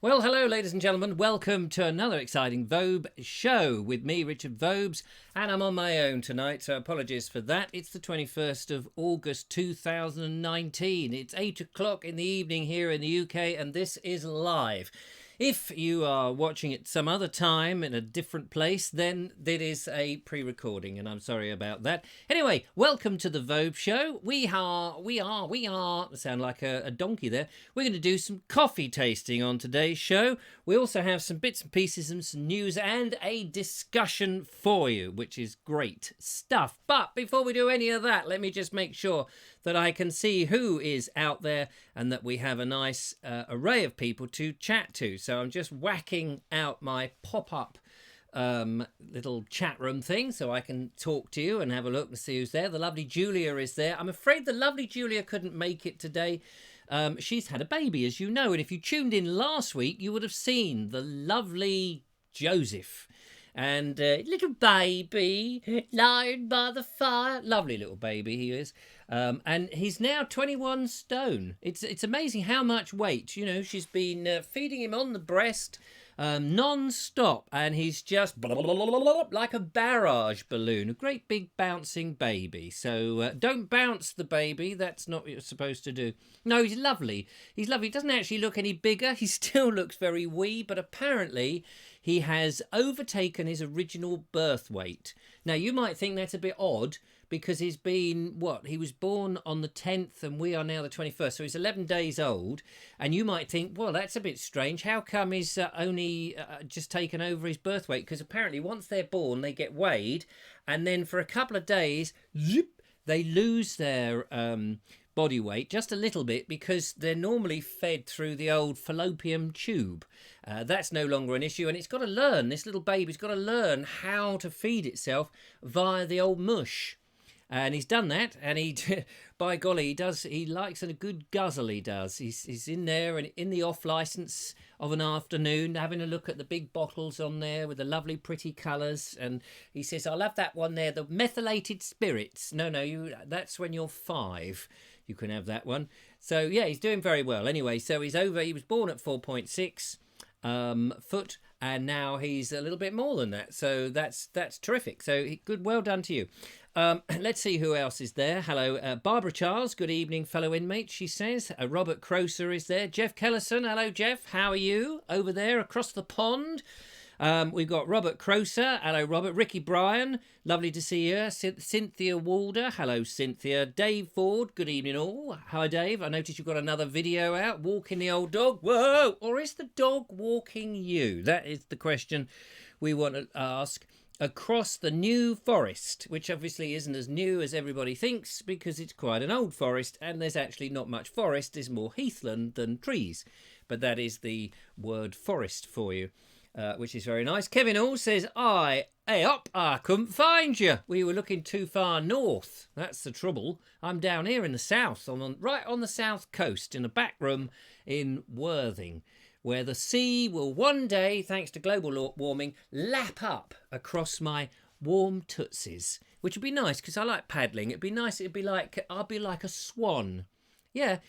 Well, hello, ladies and gentlemen. Welcome to another exciting Vobe show with me, Richard Vobes, and I'm on my own tonight, so apologies for that. It's the 21st of August 2019. It's 8 o'clock in the evening here in the UK, and this is live. If you are watching it some other time in a different place, then it is a pre-recording, and I'm sorry about that. Anyway, welcome to the Vobe Show. We are, sound like a donkey there. We're going to do some coffee tasting on today's show. We also have some bits and pieces and some news and a discussion for you, which is great stuff. But before we do any of that, let me just make sure that I can see who is out there and that we have a nice array of people to chat to. So I'm just whacking out my pop-up little chat room thing so I can talk to you and have a look and see who's there. The lovely Julia is there. I'm afraid the lovely Julia couldn't make it today. She's had a baby, as you know, and if you tuned in last week, you would have seen the lovely Joseph. And little baby lying by the fire. Lovely little baby he is. And he's now 21 stone. It's amazing how much weight. You know, she's been feeding him on the breast non-stop. And he's just like a barrage balloon. A great big bouncing baby. So don't bounce the baby. That's not what you're supposed to do. No, he's lovely. He's lovely. He doesn't actually look any bigger. He still looks very wee. But apparently he has overtaken his original birth weight. Now, you might think that's a bit odd because he's been, he was born on the 10th and we are now the 21st. So he's 11 days old. And you might think, well, that's a bit strange. How come he's only just taken over his birth weight? Because apparently once they're born, they get weighed. And then for a couple of days, zip, they lose their body weight just a little bit because they're normally fed through the old fallopian tube. That's no longer an issue, and it's got to learn, this little baby's got to learn how to feed itself via the old mush. And he's done that, and he, by golly, he likes a good guzzle, he does. He's in there and in the off licence of an afternoon, having a look at the big bottles on there with the lovely pretty colours, and he says, I'll have that one there, the methylated spirits. No, that's when you're 5. You can have that one. So, yeah, he's doing very well. Anyway, so he was born at 4.6 foot, and now he's a little bit more than that. So that's terrific. So good, well done to you. Let's see who else is there. Hello, Barbara Charles. Good evening, fellow inmates, she says. Robert Croser is there. Jeff Kellison. Hello, Jeff. How are you over there across the pond? We've got Robert Croser. Hello, Robert. Ricky Bryan. Lovely to see you. Cynthia Walder. Hello, Cynthia. Dave Ford. Good evening, all. Hi, Dave. I noticed you've got another video out. Walking the old dog. Whoa! Or is the dog walking you? That is the question we want to ask. Across the New Forest, which obviously isn't as new as everybody thinks because it's quite an old forest and there's actually not much forest. There's more heathland than trees. But that is the word forest for you. Which is very nice. Kevin All says, I couldn't find you. We were looking too far north. That's the trouble. I'm down here in the south, right on the south coast, in a back room in Worthing, where the sea will one day, thanks to global warming, lap up across my warm tootsies, which would be nice because I like paddling. It'd be nice. I'll be like a swan. Yeah.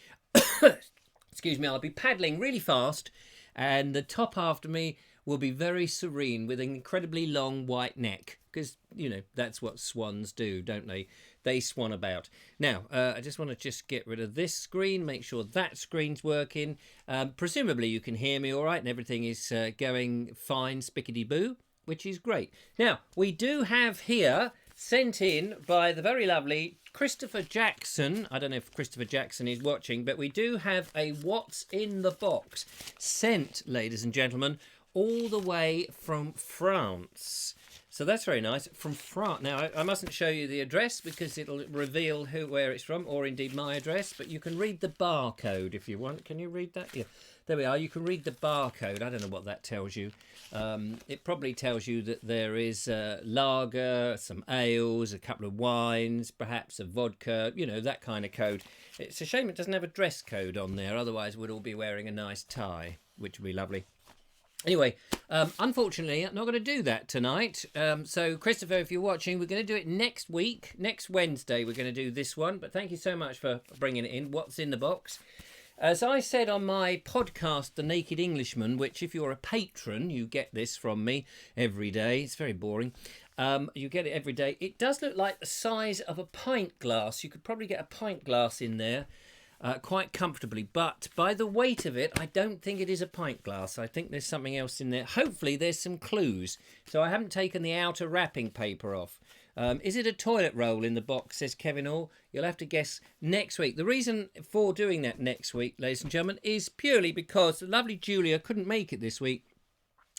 Excuse me. I'll be paddling really fast, and the top after me will be very serene with an incredibly long white neck because, you know, that's what swans do, don't they? They swan about. Now, I just want to get rid of this screen, make sure that screen's working. Presumably you can hear me all right and everything is going fine, spickety-boo, which is great. Now, we do have here, sent in by the very lovely Christopher Jackson. I don't know if Christopher Jackson is watching, but we do have a What's in the Box sent, ladies and gentlemen, all the way from France. So that's very nice. From France. Now, I mustn't show you the address because it'll reveal where it's from, or indeed my address, but you can read the barcode if you want. Can you read that? Yeah. There we are. You can read the barcode. I don't know what that tells you. It probably tells you that there is lager, some ales, a couple of wines, perhaps a vodka, you know, that kind of code. It's a shame it doesn't have a dress code on there. Otherwise, we'd all be wearing a nice tie, which would be lovely. Anyway, unfortunately, I'm not going to do that tonight. So, Christopher, if you're watching, we're going to do it next week. Next Wednesday, we're going to do this one. But thank you so much for bringing it in. What's in the box? As I said on my podcast, The Naked Englishman, which if you're a patron, you get this from me every day. It's very boring. You get it every day. It does look like the size of a pint glass. You could probably get a pint glass in there quite comfortably. But by the weight of it, I don't think it is a pint glass. I think there's something else in there. Hopefully there's some clues. So I haven't taken the outer wrapping paper off. Is it a toilet roll in the box, says Kevin Orr? You'll have to guess next week. The reason for doing that next week, ladies and gentlemen, is purely because the lovely Julia couldn't make it this week.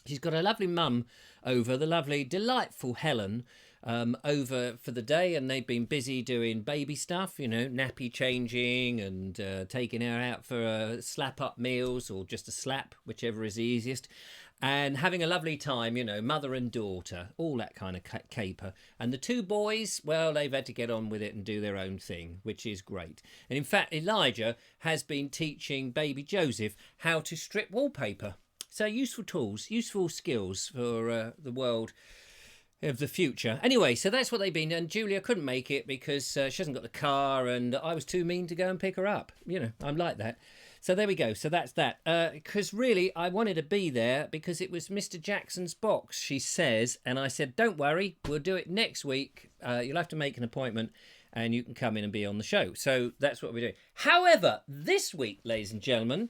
She's got her lovely mum over, the lovely, delightful Helen, over for the day, and they've been busy doing baby stuff, you know, nappy changing and taking her out for slap-up meals or just a slap, whichever is the easiest. And having a lovely time, you know, mother and daughter, all that kind of caper. And the two boys, well, they've had to get on with it and do their own thing, which is great. And in fact, Elijah has been teaching baby Joseph how to strip wallpaper. So useful tools, useful skills for the world of the future. Anyway, so that's what they've been. And Julia couldn't make it because she hasn't got the car and I was too mean to go and pick her up. You know, I'm like that. So there we go. So that's that. Because really, I wanted to be there because it was Mr. Jackson's box, she says. And I said, don't worry, we'll do it next week. You'll have to make an appointment and you can come in and be on the show. So that's what we're doing. However, this week, ladies and gentlemen,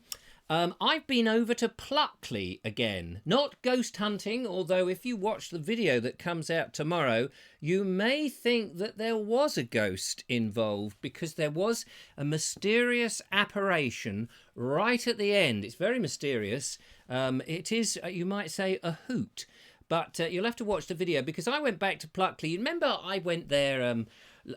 I've been over to Pluckley again. Not ghost hunting, although if you watch the video that comes out tomorrow, you may think that there was a ghost involved because there was a mysterious apparition right at the end. It's very mysterious. It is, you might say, a hoot. But you'll have to watch the video because I went back to Pluckley. You remember I went there,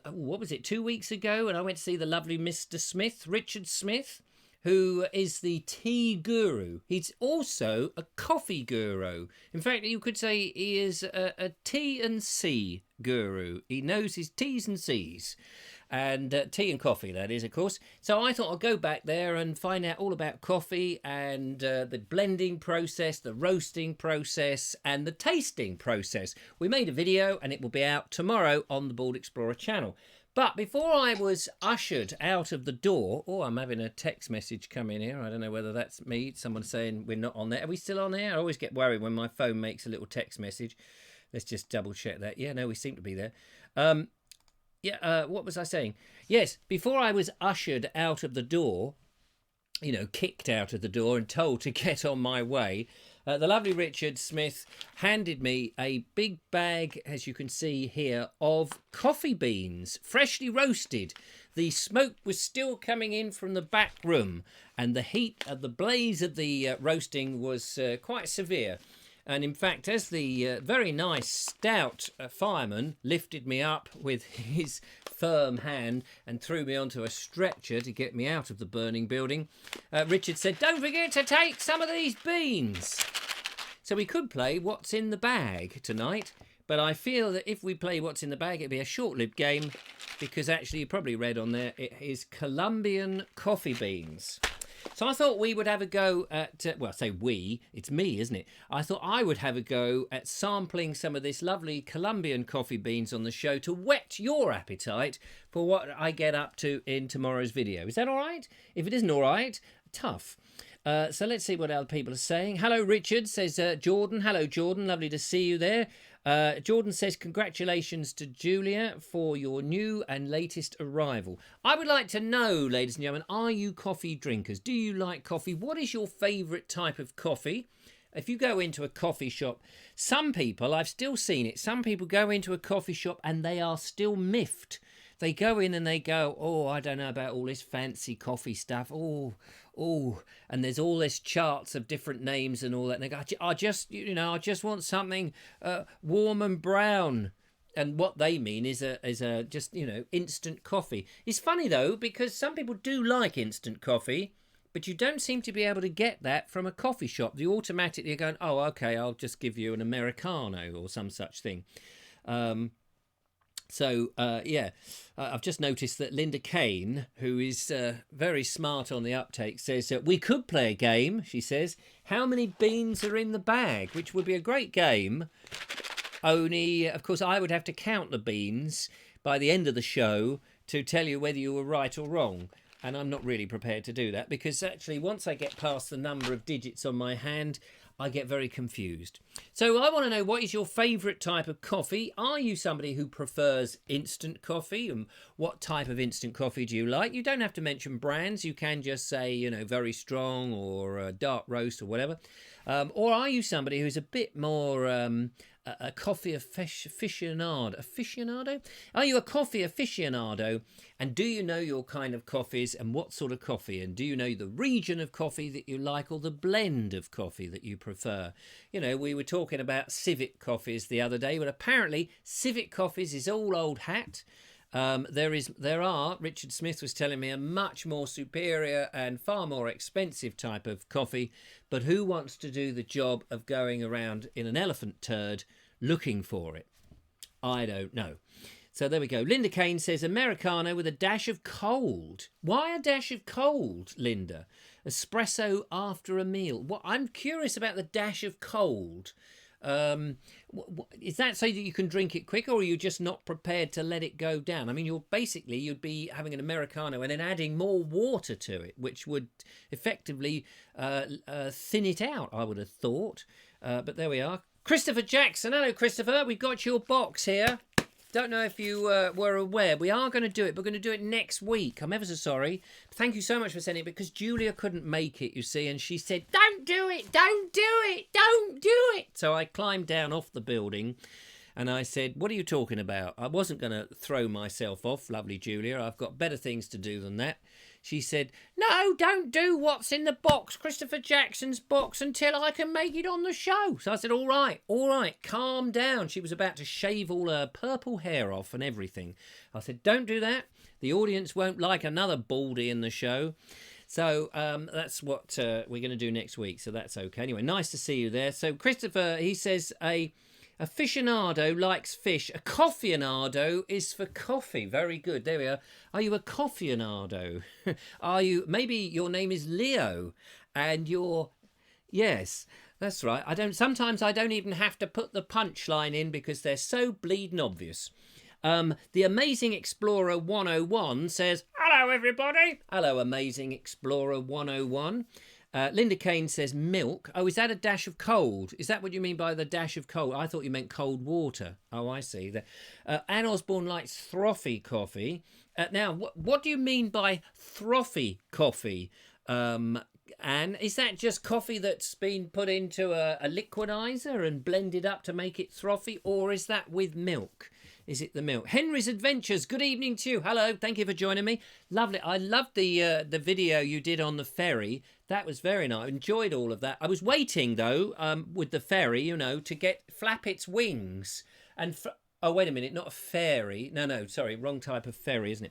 what was it, 2 weeks ago? And I went to see the lovely Mr. Smith, Richard Smith, who is the tea guru. He's also a coffee guru. In fact, you could say he is a tea and C guru. He knows his T's and C's. And tea and coffee, that is, of course. So I thought I'd go back there and find out all about coffee and the blending process, the roasting process, and the tasting process. We made a video, and it will be out tomorrow on the Bald Explorer channel. But before I was ushered out of the door... Oh, I'm having a text message come in here. I don't know whether that's me. Someone saying we're not on there. Are we still on there? I always get worried when my phone makes a little text message. Let's just double check that. Yeah, no, we seem to be there. What was I saying? Yes, before I was ushered out of the door, you know, kicked out of the door and told to get on my way, the lovely Richard Smith handed me a big bag, as you can see here, of coffee beans, freshly roasted. The smoke was still coming in from the back room, and the heat of the blaze of the roasting was quite severe. And in fact, as the very nice stout fireman lifted me up with his firm hand and threw me onto a stretcher to get me out of the burning building, Richard said, don't forget to take some of these beans. So we could play What's in the Bag tonight, but I feel that if we play What's in the Bag, it'd be a short-lived game because actually you probably read on there, it is Colombian coffee beans. So I thought we would have a go at, well, I say we, it's me, isn't it? I thought I would have a go at sampling some of this lovely Colombian coffee beans on the show to whet your appetite for what I get up to in tomorrow's video. Is that all right? If it isn't all right, tough. So let's see what other people are saying. Hello, Richard, says Jordan. Hello, Jordan. Lovely to see you there. Jordan says, congratulations to Julia for your new and latest arrival. I would like to know, ladies and gentlemen, are you coffee drinkers? Do you like coffee? What is your favourite type of coffee? If you go into a coffee shop, some people, I've still seen it, some people go into a coffee shop and they are still miffed. They go in and they go, oh, I don't know about all this fancy coffee stuff. Oh, and there's all this charts of different names and all that. And they go, I just want something warm and brown. And what they mean is a just, instant coffee. It's funny, though, because some people do like instant coffee, but you don't seem to be able to get that from a coffee shop. You automatically are going, oh, okay, I'll just give you an Americano or some such thing. I've just noticed that Linda Kane, who is very smart on the uptake, says, we could play a game, she says. How many beans are in the bag? Which would be a great game. Only, of course, I would have to count the beans by the end of the show to tell you whether you were right or wrong. And I'm not really prepared to do that because actually once I get past the number of digits on my hand, I get very confused. So I want to know, what is your favourite type of coffee? Are you somebody who prefers instant coffee? And what type of instant coffee do you like? You don't have to mention brands. You can just say, you know, very strong or dark roast or whatever. Or are you somebody who's a bit more a coffee aficionado? Are you a coffee aficionado? And do you know your kind of coffees and what sort of coffee? And do you know the region of coffee that you like or the blend of coffee that you prefer? You know, we were talking about civet coffees the other day, but apparently civet coffees is all old hat. There are, Richard Smith was telling me, a much more superior and far more expensive type of coffee, but who wants to do the job of going around in an elephant turd looking for it? I don't know. So there we go. Linda Kane says Americano with a dash of cold. Why a dash of cold, Linda? Espresso after a meal. What, I'm curious about the dash of cold. Is that so that you can drink it quicker, or are you just not prepared to let it go down? I mean, you'd be having an Americano and then adding more water to it, which would effectively thin it out, I would have thought. But there we are. Christopher Jackson. Hello, Christopher. We've got your box here. Don't know if you were aware. We are going to do it. We're going to do it next week. I'm ever so sorry. Thank you so much for sending it, because Julia couldn't make it, you see, and she said, don't do it, don't do it, don't do it. So I climbed down off the building and I said, what are you talking about? I wasn't going to throw myself off, lovely Julia. I've got better things to do than that. She said, no, don't do what's in the box, Christopher Jackson's box, until I can make it on the show. So I said, all right, calm down. She was about to shave all her purple hair off and everything. I said, don't do that. The audience won't like another baldy in the show. So that's what we're going to do next week. So that's okay. Anyway, nice to see you there. So Christopher, he says, a aficionado likes fish. A coffeeonado is for coffee. Very good. There we are. Are you a coffeeonado? Are you? Maybe your name is Leo, and you're. Yes, that's right. Sometimes I don't even have to put the punchline in because they're so bleeding obvious. The Amazing Explorer 101 says, hello, everybody. Hello, Amazing Explorer 101. Linda Kane says milk. Oh, is that a dash of cold? Is that what you mean by the dash of cold? I thought you meant cold water. Oh, I see. Anne Osborne likes frothy coffee. Now, what do you mean by frothy coffee? Anne, is that just coffee that's been put into a liquidizer and blended up to make it frothy, or is that with milk? Is it the milk? Henry's Adventures. Good evening to you. Hello. Thank you for joining me. Lovely. I loved the video you did on the ferry. That was very nice. I enjoyed all of that. I was waiting, though, with the ferry, you know, to flap its wings. And oh, wait a minute. Not a fairy. No, sorry. Wrong type of ferry, isn't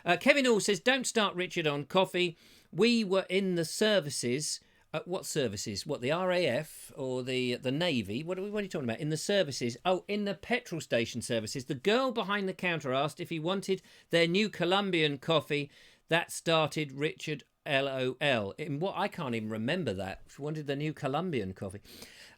it? Kevin Hall says, don't start Richard on coffee. We were in the services. What services? What, the RAF or the Navy? What are you talking about? In the services? Oh, in the petrol station services. The girl behind the counter asked if he wanted their new Colombian coffee. That started Richard LOL. In what? I can't even remember that. She wanted the new Colombian coffee.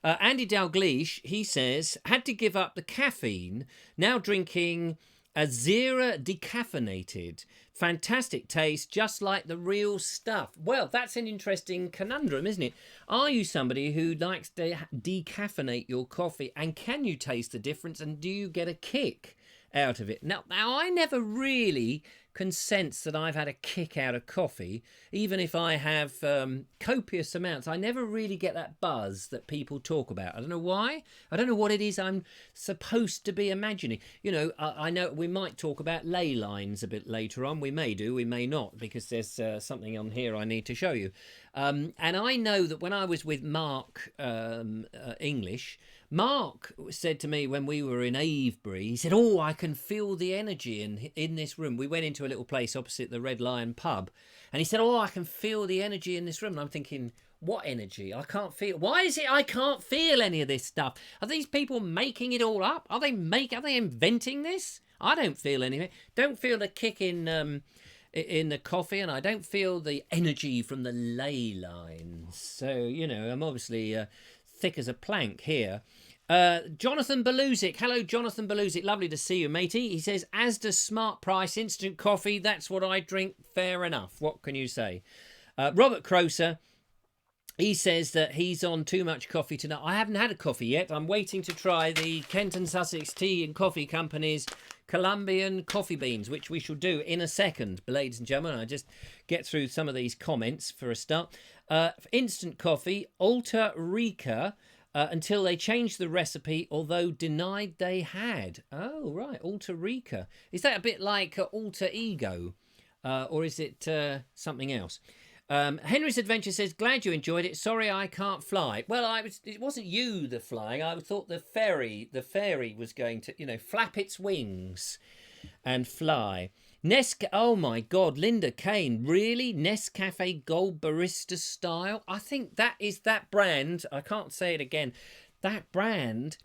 Andy Dalgleish, he says, had to give up the caffeine. Now drinking Azira decaffeinated. Fantastic taste, just like the real stuff. Well, that's an interesting conundrum, isn't it? Are you somebody who likes to decaffeinate your coffee, and can you taste the difference, and do you get a kick out of it? Now I never really can sense that I've had a kick out of coffee, even if I have copious amounts. I never really get that buzz that people talk about. I don't know why. I don't know what it is I'm supposed to be imagining. You know, I know we might talk about ley lines a bit later on. We may do, we may not, because there's something on here I need to show you. And I know that when I was with Mark English, Mark said to me when we were in Avebury, he said, oh, I can feel the energy in this room. We went into a little place opposite the Red Lion pub, and he said, oh, I can feel the energy in this room. And I'm thinking, what energy? I can't feel. Why is it I can't feel any of this stuff? Are these people making it all up? Are they inventing this? I don't feel anything. Don't feel the kick in the coffee, and I don't feel the energy from the ley lines. So, you know, I'm obviously thick as a plank here. Jonathan Beluzic. Hello, Jonathan Beluzic. Lovely to see you, matey. He says, as does Smart Price instant coffee. That's what I drink. Fair enough. What can you say? Robert Croser. He says that he's on too much coffee tonight. I haven't had a coffee yet. I'm waiting to try the Kent and Sussex Tea and Coffee Company's Colombian coffee beans, which we shall do in a second, ladies and gentlemen. I just get through some of these comments for a start. Instant coffee, Alta Rica, until they changed the recipe, although denied they had. Oh, right, Alta Rica. Is that a bit like Alter Ego, or is it something else? Henry's Adventure says, glad you enjoyed it. Sorry I can't fly. Well, it wasn't you the flying. I thought the fairy was going to, flap its wings and fly. Oh my God, Linda Kane, really? Nescafe Gold Barista style? I think that is that brand. I can't say it again. That brand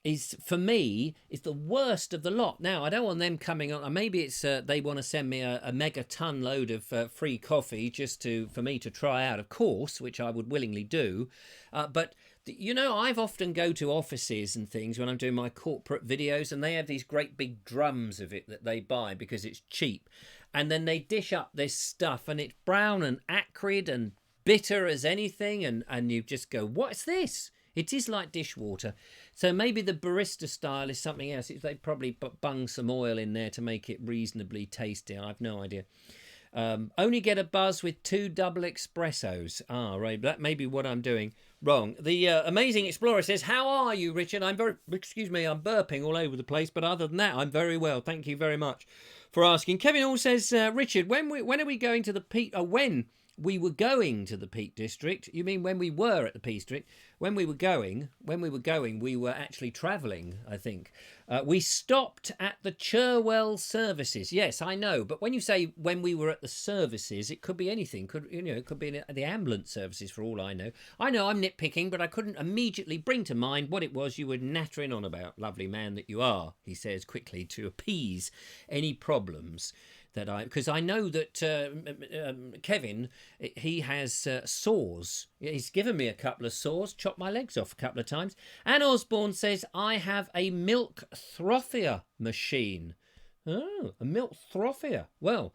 is, for me, is the worst of the lot. Now, I don't want them coming on. Maybe it's they want to send me a mega ton load of free coffee just for me to try out, of course, which I would willingly do. But I've often go to offices and things when I'm doing my corporate videos, and they have these great big drums of it that they buy because it's cheap. And then they dish up this stuff, and it's brown and acrid and bitter as anything. And you just go, what's this? It is like dishwater. So maybe the barista style is something else. They probably bung some oil in there to make it reasonably tasty. I've no idea. Only get a buzz with 2 double espressos. Right. That may be what I'm doing wrong. The Amazing Explorer says, how are you, Richard? I'm burping all over the place. But other than that, I'm very well. Thank you very much for asking. Kevin Hall says, Richard, when are we going to the Peak? When we were going to the Peak District? You mean when we were at the Peak District? When we were going, we were actually travelling, I think. We stopped at the Cherwell services. Yes, I know. But when you say when we were at the services, it could be anything. It could be the ambulance services for all I know. I know I'm nitpicking, but I couldn't immediately bring to mind what it was you were nattering on about. Lovely man that you are, he says quickly to appease any problems. Because I know that Kevin, he has sores. He's given me a couple of sores, chopped my legs off a couple of times. Anne Osborne says, I have a milk throthier machine. Oh, a milk throthier. Well,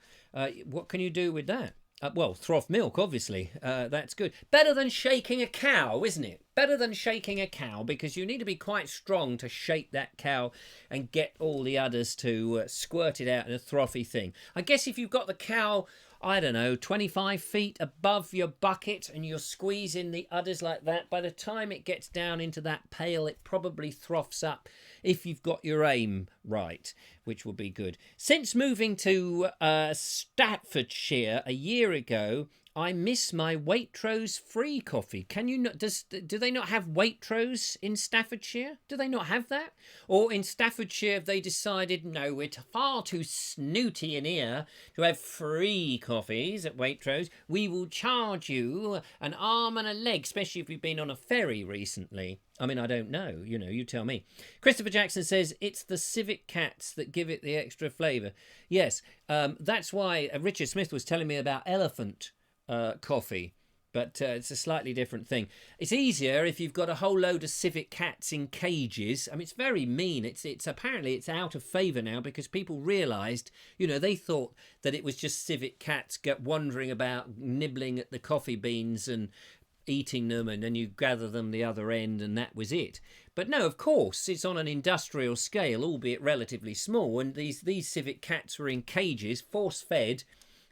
what can you do with that? Well, froth milk, obviously. That's good. Better than shaking a cow, isn't it? Better than shaking a cow, because you need to be quite strong to shake that cow and get all the udders to squirt it out in a frothy thing. I guess if you've got the cow, I don't know, 25 feet above your bucket and you're squeezing the udders like that, by the time it gets down into that pail, it probably froths up if you've got your aim right, which will be good. Since moving to Staffordshire a year ago, I miss my Waitrose free coffee. Can you not? Do they not have Waitrose in Staffordshire? Do they not have that? Or in Staffordshire, have they decided, no, we're far too snooty in here to have free coffees at Waitrose. We will charge you an arm and a leg, especially if you've been on a ferry recently. I mean, I don't know. You tell me. Christopher Jackson says, it's the civet cats that give it the extra flavour. Yes, that's why Richard Smith was telling me about elephant coffee, but it's a slightly different thing. It's easier if you've got a whole load of civet cats in cages. I mean, it's very mean. It's apparently it's out of favour now because people realised, they thought that it was just civet cats wandering about nibbling at the coffee beans and eating them, and then you gather them the other end, and that was it. But no, of course, it's on an industrial scale, albeit relatively small, and these civet cats were in cages, force-fed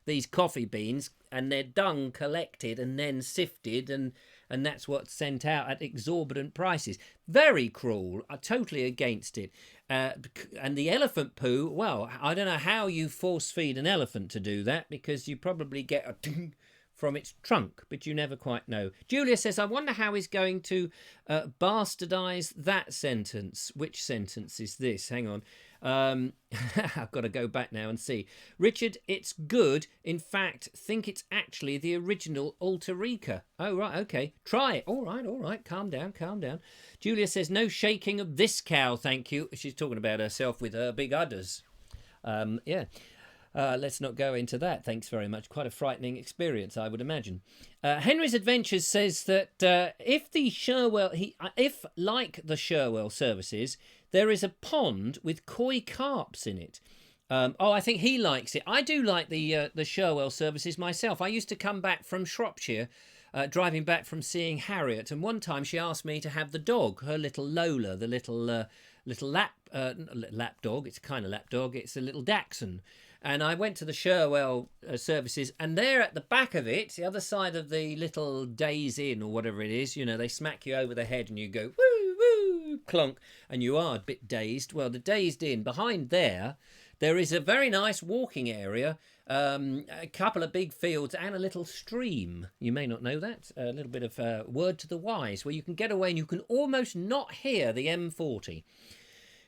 these coffee beans, and their dung collected and then sifted, and that's what's sent out at exorbitant prices. Very cruel. I'm totally against it. And the elephant poo, well, I don't know how you force feed an elephant to do that, because you probably get a ding from its trunk, but you never quite know. Julia says, I wonder how he's going to bastardise that sentence. Which sentence is this? Hang on. I've got to go back now and see. Richard, it's good. In fact, think it's actually the original Alter Rica. Oh, right, okay. Try it. All right. Calm down. Julia says, no shaking of this cow, thank you. She's talking about herself with her big udders. Yeah. Let's not go into that. Thanks very much. Quite a frightening experience, I would imagine. Henry's Adventures says that if like the Sherwell services, there is a pond with koi carps in it. I think he likes it. I do like the Sherwell services myself. I used to come back from Shropshire, driving back from seeing Harriet, and one time she asked me to have the dog, her little Lola, the little lap dog. It's a kind of lap dog. It's a little Dachshund. And I went to the Sherwell services, and there at the back of it, the other side of the little Days Inn or whatever it is, you know, they smack you over the head and you go woo woo clonk, and you are a bit dazed. Well, the Dazed Inn behind there is a very nice walking area, a couple of big fields and a little stream. You may not know that. A little bit of word to the wise, where you can get away and you can almost not hear the M40.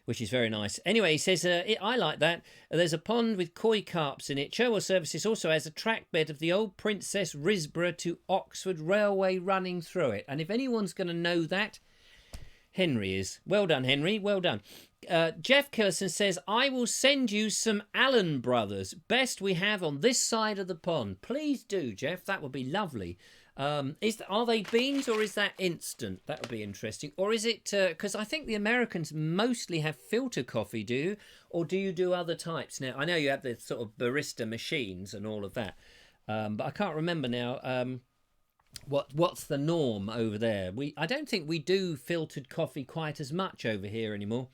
Which is very nice. Anyway, he says, I like that. There's a pond with koi carps in it. Sherwell Services also has a track bed of the old Princess Risborough to Oxford Railway running through it. And if anyone's going to know that, Henry is. Well done, Henry. Well done. Jeff Kirsten says, I will send you some Allen Brothers. Best we have on this side of the pond. Please do, Jeff. That would be lovely. Are they beans or is that instant? That would be interesting. Or is it because I think the Americans mostly have filter coffee, do you? Or do you do other types? Now I know you have the sort of barista machines and all of that, but I can't remember now what's the norm over there. I don't think we do filtered coffee quite as much over here anymore.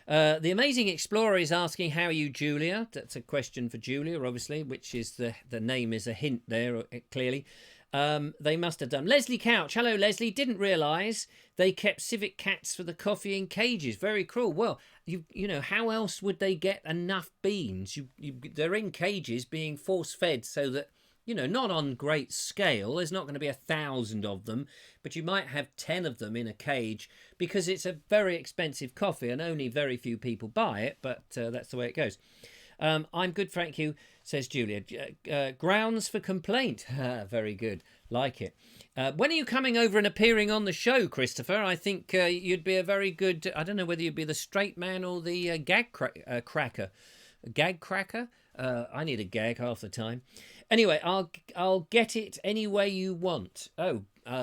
The Amazing Explorer is asking, how are you, Julia? That's a question for Julia, obviously, which is the name is a hint there, clearly. They must have done. Leslie Couch. Hello, Leslie. Didn't realise they kept civet cats for the coffee in cages. Very cruel. Well, you know, how else would they get enough beans? They're in cages being force-fed so that, you know, not on great scale. There's not going to be 1,000 of them, but you might have 10 of them in a cage because it's a very expensive coffee and only very few people buy it, but that's the way it goes. I'm good, thank you, says Julia. Grounds for complaint. Very good. Like it. When are you coming over and appearing on the show, Christopher? I think you'd be a very good... I don't know whether you'd be the straight man or the cracker. Gag cracker? I need a gag half the time. Anyway, I'll get it any way you want. Oh,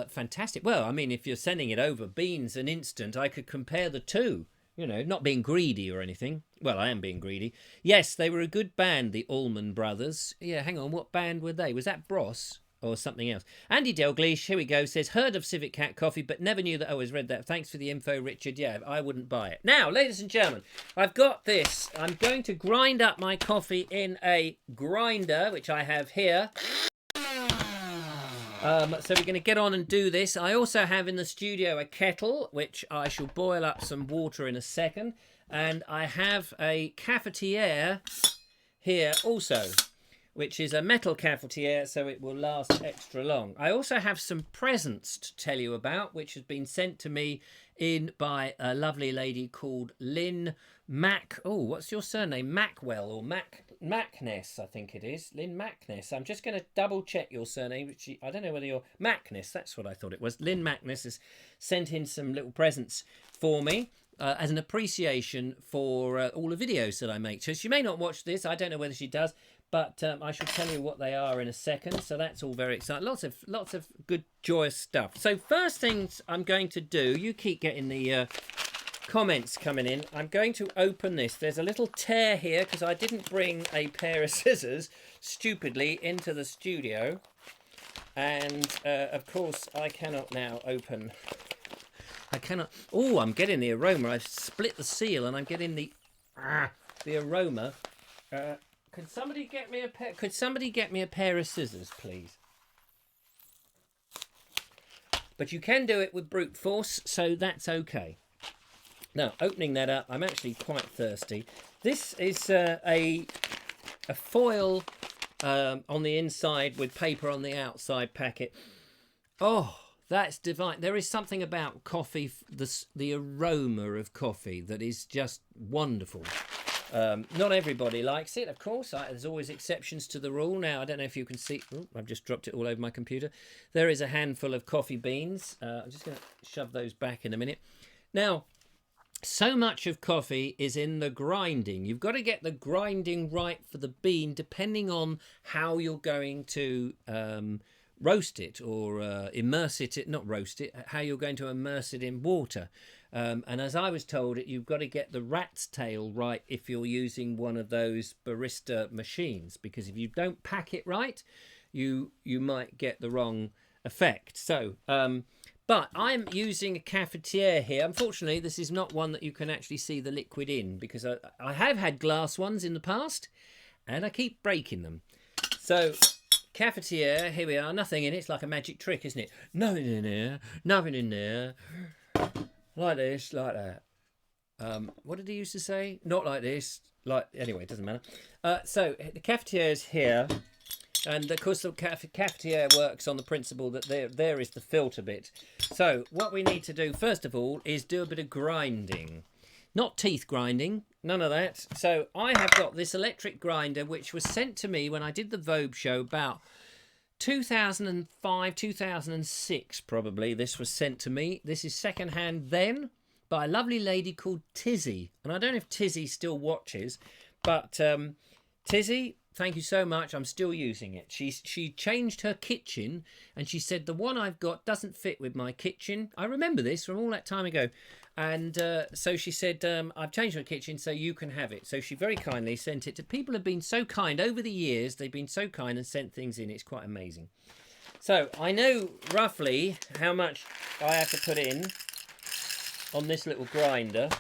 fantastic. Well, I mean, if you're sending it over beans and instant, I could compare the two. You know, not being greedy or anything. Well, I am being greedy. Yes, they were a good band, the Allman Brothers. Yeah, hang on, what band were they? Was that Bros or something else? Andy Dalgleish, here we go, says, heard of Civet Cat coffee, but never knew that. I always read that. Thanks for the info, Richard. Yeah, I wouldn't buy it. Now, ladies and gentlemen, I've got this. I'm going to grind up my coffee in a grinder, which I have here. So we're going to get on and do this. I also have in the studio a kettle, which I shall boil up some water in a second. And I have a cafetiere here also, which is a metal cafetiere, so it will last extra long. I also have some presents to tell you about, which has been sent to me in by a lovely lady called Lynn Mac. Oh, what's your surname? Mackwell or Macness, I think it is. Lynn Macness. I'm just going to double check your surname, which I don't know whether you're Macness. That's what I thought it was. Lynn Macness has sent in some little presents for me as an appreciation for all the videos that I make. So she may not watch this. I don't know whether she does, but I shall tell you what they are in a second. So that's all very exciting. Lots of good, joyous stuff. So first things I'm going to do, you keep getting the comments coming in. I'm going to open this. There's a little tear here because I didn't bring a pair of scissors stupidly into the studio. And of course I cannot now open... I cannot... Oh, I'm getting the aroma. I've split the seal and I'm getting the aroma. Could somebody get me a pair of scissors, please? But you can do it with brute force, so that's okay. Now, opening that up, I'm actually quite thirsty. This is a foil on the inside with paper on the outside packet. Oh, that's divine. There is something about coffee, the aroma of coffee, that is just wonderful. Not everybody likes it, of course. There's always exceptions to the rule. Now, I don't know if you can see... Oh, I've just dropped it all over my computer. There is a handful of coffee beans. I'm just going to shove those back in a minute. Now, so much of coffee is in the grinding. You've got to get the grinding right for the bean, depending on how you're going to roast it or immerse it, not roast it, how you're going to immerse it in water. And as I was told, you've got to get the rat's tail right if you're using one of those barista machines, because if you don't pack it right, you might get the wrong effect. So, but I'm using a cafetiere here. Unfortunately, this is not one that you can actually see the liquid in, because I have had glass ones in the past, and I keep breaking them. So, cafetiere, here we are, nothing in it. It's like a magic trick, isn't it? Nothing in there, nothing in there. Like this, like that. What did he used to say? Not like this. Like, anyway, it doesn't matter. So the cafetiere is here, and of course the cafetiere works on the principle that there is the filter bit. So what we need to do first of all is do a bit of grinding, not teeth grinding, none of that. So I have got this electric grinder which was sent to me when I did the Vobes show about 2005, 2006 probably. This was sent to me. This is second hand then by a lovely lady called Tizzy. And I don't know if Tizzy still watches, but Tizzy, thank you so much. I'm still using it. She changed her kitchen and she said the one I've got doesn't fit with my kitchen. I remember this from all that time ago. And so she said, I've changed my kitchen so you can have it. So she very kindly sent it to people who have been so kind. Over the years, they've been so kind and sent things in. It's quite amazing. So I know roughly how much I have to put in on this little grinder,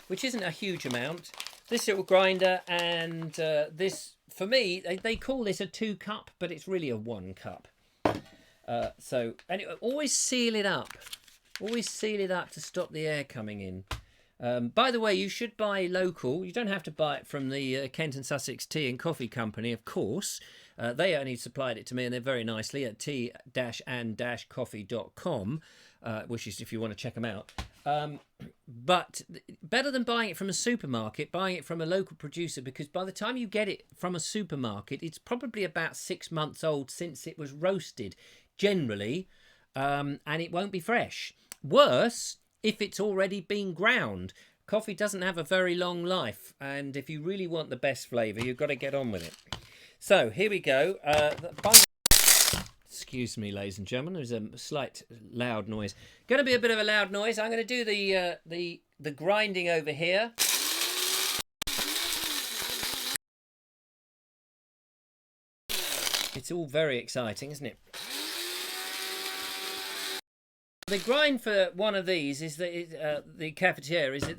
which isn't a huge amount. This little grinder and this, for me, they call this a 2 cup, but it's really a 1 cup. So anyway, always seal it up. Always seal it up to stop the air coming in. By the way, you should buy local. You don't have to buy it from the Kent and Sussex Tea and Coffee Company, of course. They only supplied it to me, and they're very nicely at tea-and-coffee.com, which is if you want to check them out. But better than buying it from a supermarket, buying it from a local producer, because by the time you get it from a supermarket, it's probably about 6 months old since it was roasted, generally, and it won't be fresh. Worse, if it's already been ground. Coffee doesn't have a very long life, and if you really want the best flavour, you've got to get on with it. So, here we go. Excuse me, ladies and gentlemen, there's a slight loud noise. Going to be a bit of a loud noise. I'm going to do the grinding over here. It's all very exciting, isn't it? The grind for one of these is that the cafetiere is that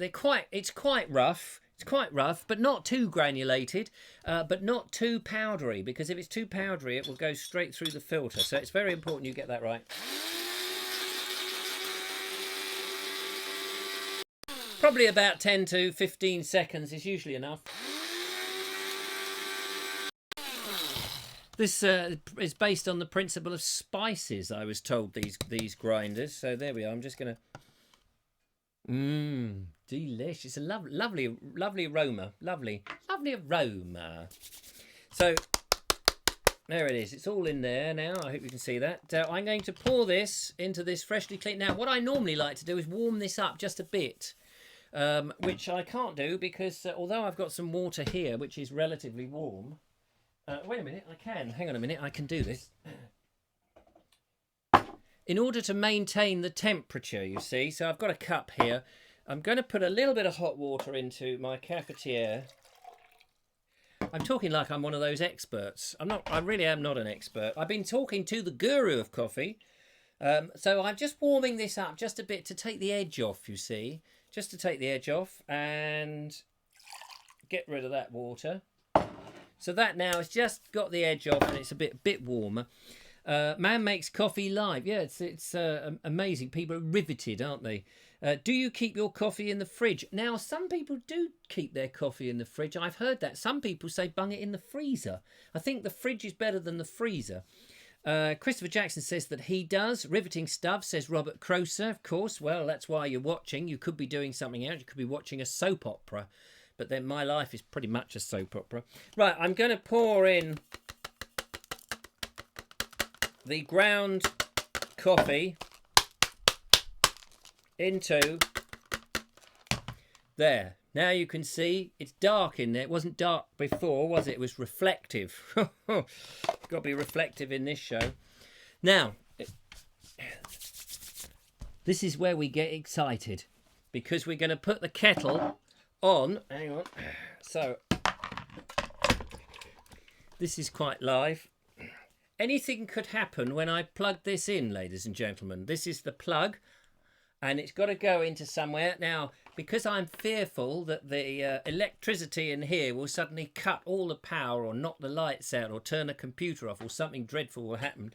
it's quite rough. It's quite rough, but not too granulated, but not too powdery, because if it's too powdery, it will go straight through the filter. So it's very important you get that right. Probably about 10 to 15 seconds is usually enough. This is based on the principle of spices, I was told, these grinders. So there we are. I'm just going to... Delicious. It's a lovely aroma. Lovely aroma. So, there it is. It's all in there now. I hope you can see that. I'm going to pour this into this freshly cleaned... Now, what I normally like to do is warm this up just a bit, which I can't do because although I've got some water here, which is relatively warm... wait a minute, I can. Hang on a minute, I can do this. In order to maintain the temperature, you see, so I've got a cup here. I'm going to put a little bit of hot water into my cafetiere. I'm talking like I'm one of those experts. I'm not. I really am not an expert. I've been talking to the guru of coffee. So I'm just warming this up just a bit to take the edge off, you see. Just to take the edge off and get rid of that water. So that now has just got the edge off and it's a bit warmer. Man makes coffee live. Yeah, it's amazing. People are riveted, aren't they? Do you keep your coffee in the fridge? Now, some people do keep their coffee in the fridge. I've heard that. Some people say bung it in the freezer. I think the fridge is better than the freezer. Christopher Jackson says that he does. Riveting stuff, says Robert Croser. Of course, well, that's why you're watching. You could be doing something else. You could be watching a soap opera. But then my life is pretty much a soap opera. Right, I'm going to pour in the ground coffee into There. Now you can see it's dark in there. It wasn't dark before, was it? It was reflective. Got to be reflective in this show. Now, this is where we get excited, because we're going to put the kettle on. Hang on. So, this is quite live. Anything could happen when I plug this in, ladies and gentlemen. This is the plug, and it's got to go into somewhere. Now, because I'm fearful that the electricity in here will suddenly cut all the power or knock the lights out or turn the computer off or something dreadful will happen,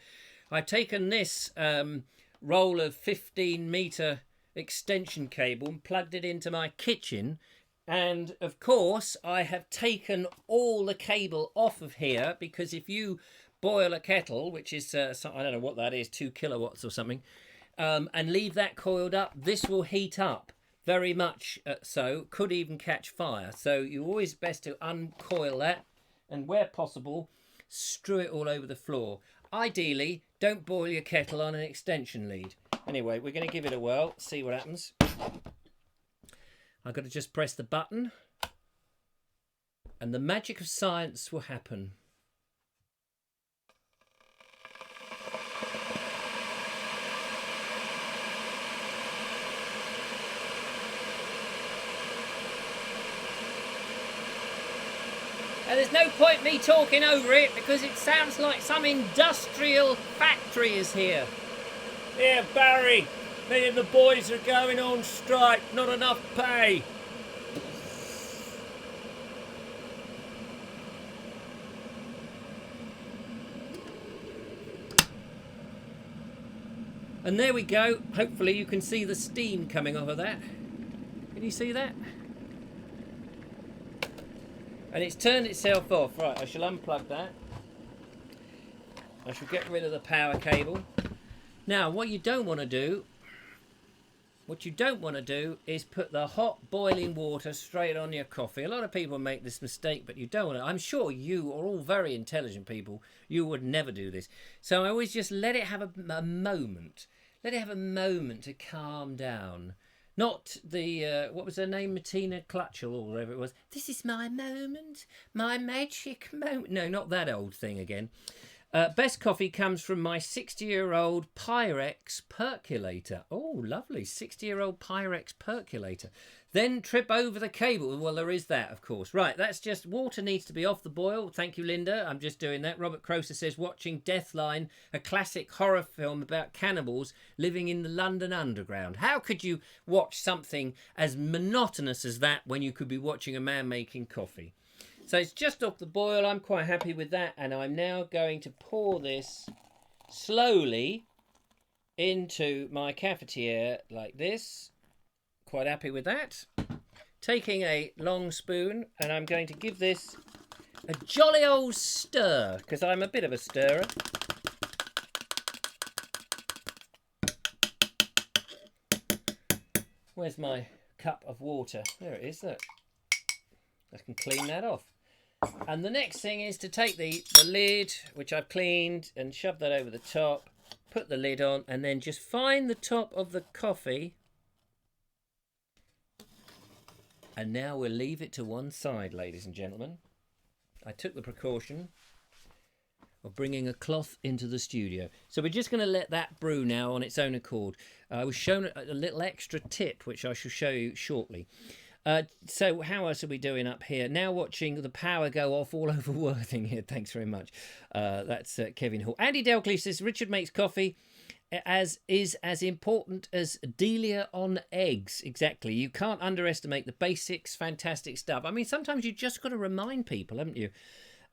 I've taken this roll of 15-metre extension cable and plugged it into my kitchen. And, of course, I have taken all the cable off of here, because if you boil a kettle, which is, I don't know what that is, 2 kilowatts or something, and leave that coiled up, this will heat up very much, so could even catch fire. So you're always best to uncoil that, and where possible, strew it all over the floor. Ideally, don't boil your kettle on an extension lead. Anyway, we're going to give it a whirl, see what happens. I've got to just press the button, and the magic of science will happen. And there's no point me talking over it, because it sounds like some industrial factory is here. Yeah, Barry, me and the boys are going on strike, not enough pay. And there we go. Hopefully you can see the steam coming off of that. Can you see that? And it's turned itself off. Right, I shall unplug that. I shall get rid of the power cable. Now, what you don't want to do is put the hot boiling water straight on your coffee. A lot of people make this mistake, but you don't want to. I'm sure you are all very intelligent people. You would never do this. So I always just let it have a moment. Let it have a moment to calm down. Not the, what was her name, Martina Clutchell or whatever it was. This is my moment, my magic moment. No, not that old thing again. Best coffee comes from my 60-year-old Pyrex percolator. Oh, lovely, 60-year-old Pyrex percolator. Then trip over the cable. Well, there is that, of course. Right, that's just, water needs to be off the boil. Thank you, Linda. I'm just doing that. Robert Croser says, watching Deathline, a classic horror film about cannibals living in the London Underground. How could you watch something as monotonous as that when you could be watching a man making coffee? So it's just off the boil. I'm quite happy with that. And I'm now going to pour this slowly into my cafetiere like this. Quite happy with that. Taking a long spoon, and I'm going to give this a jolly old stir, because I'm a bit of a stirrer. Where's my cup of water? There it is, look. I can clean that off. And the next thing is to take the lid, which I've cleaned, and shove that over the top, put the lid on, and then just find the top of the coffee. And now we'll leave it to one side, ladies and gentlemen. I took the precaution of bringing a cloth into the studio. So we're just going to let that brew now on its own accord. I was shown a little extra tip, which I shall show you shortly. So how else are we doing up here? Now watching the power go off all over Worthing here. Thanks very much. That's Kevin Hall. Andy Delcliffe says, Richard makes coffee as important as Delia on eggs. Exactly. You can't underestimate the basics. Fantastic stuff. I mean, sometimes you just got to remind people, haven't you?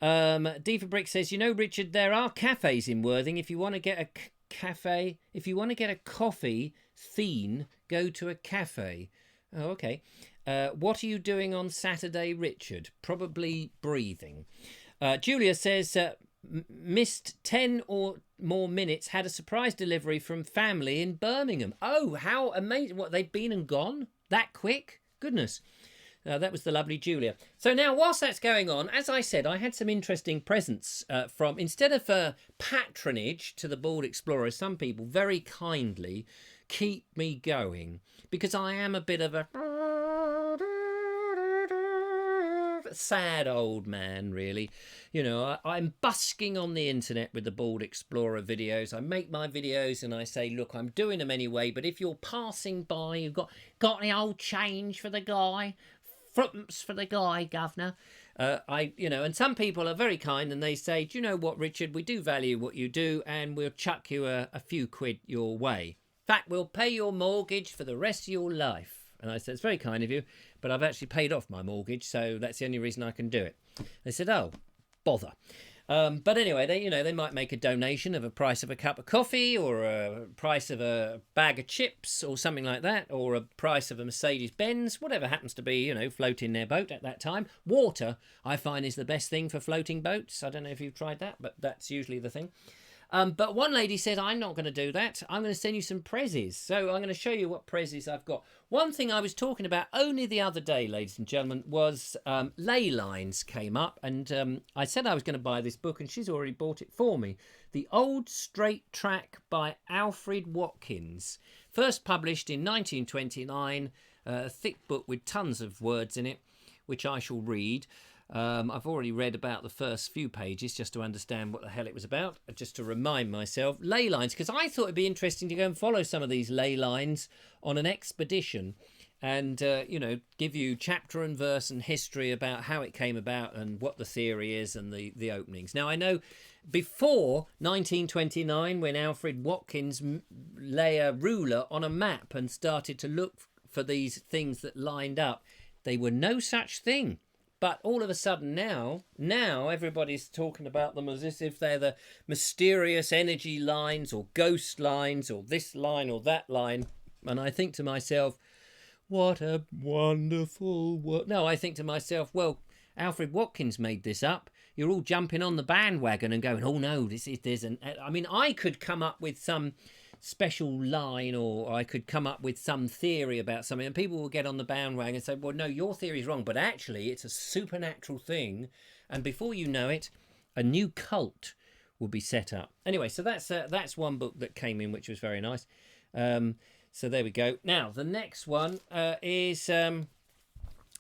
Diva Brick says, you know, Richard, there are cafes in Worthing. If you want to get a cafe, if you want to get a coffee theme, go to a cafe. Oh, okay. What are you doing on Saturday, Richard? Probably breathing. Julia says, missed 10 or more minutes, had a surprise delivery from family in Birmingham. Oh, how amazing. What, they've been and gone that quick? Goodness. That was the lovely Julia. So now, whilst that's going on, as I said, I had some interesting presents from, instead of patronage to the Bald Explorer, some people very kindly keep me going, because I am a bit of a a sad old man, really. You know, I'm busking on the internet with the Bald Explorer videos. I make my videos and I say, look, I'm doing them anyway, but if you're passing by, you've got any old change for the guy? Fruits for the guy, governor. And some people are very kind and they say, do you know what, Richard, we do value what you do and we'll chuck you a few quid your way. In fact, we'll pay your mortgage for the rest of your life. And I said, it's very kind of you, but I've actually paid off my mortgage, so that's the only reason I can do it. They said, oh, bother. But anyway, they might make a donation of a price of a cup of coffee or a price of a bag of chips or something like that, or a price of a Mercedes-Benz, whatever happens to be, floating their boat at that time. Water, I find, is the best thing for floating boats. I don't know if you've tried that, but that's usually the thing. But one lady said, I'm not going to do that. I'm going to send you some prezzies. So I'm going to show you what prezzies I've got. One thing I was talking about only the other day, ladies and gentlemen, was ley lines came up. And I said I was going to buy this book and she's already bought it for me. The Old Straight Track by Alfred Watkins. First published in 1929. A thick book with tons of words in it, which I shall read. I've already read about the first few pages just to understand what the hell it was about, just to remind myself. Ley lines, because I thought it'd be interesting to go and follow some of these ley lines on an expedition and, give you chapter and verse and history about how it came about and what the theory is and the openings. Now, I know before 1929, when Alfred Watkins lay a ruler on a map and started to look for these things that lined up, they were no such thing. But all of a sudden now everybody's talking about them as if they're the mysterious energy lines or ghost lines or this line or that line. And I think to myself, what a wonderful world. No, I think to myself, well, Alfred Watkins made this up. You're all jumping on the bandwagon and going, oh no, I could come up with some special line, or I could come up with some theory about something, and people will get on the bandwagon and say, well, no, your theory is wrong, but actually it's a supernatural thing, and before you know it, a new cult will be set up. Anyway, so that's one book that came in, which was very nice. So there we go. Now the next one is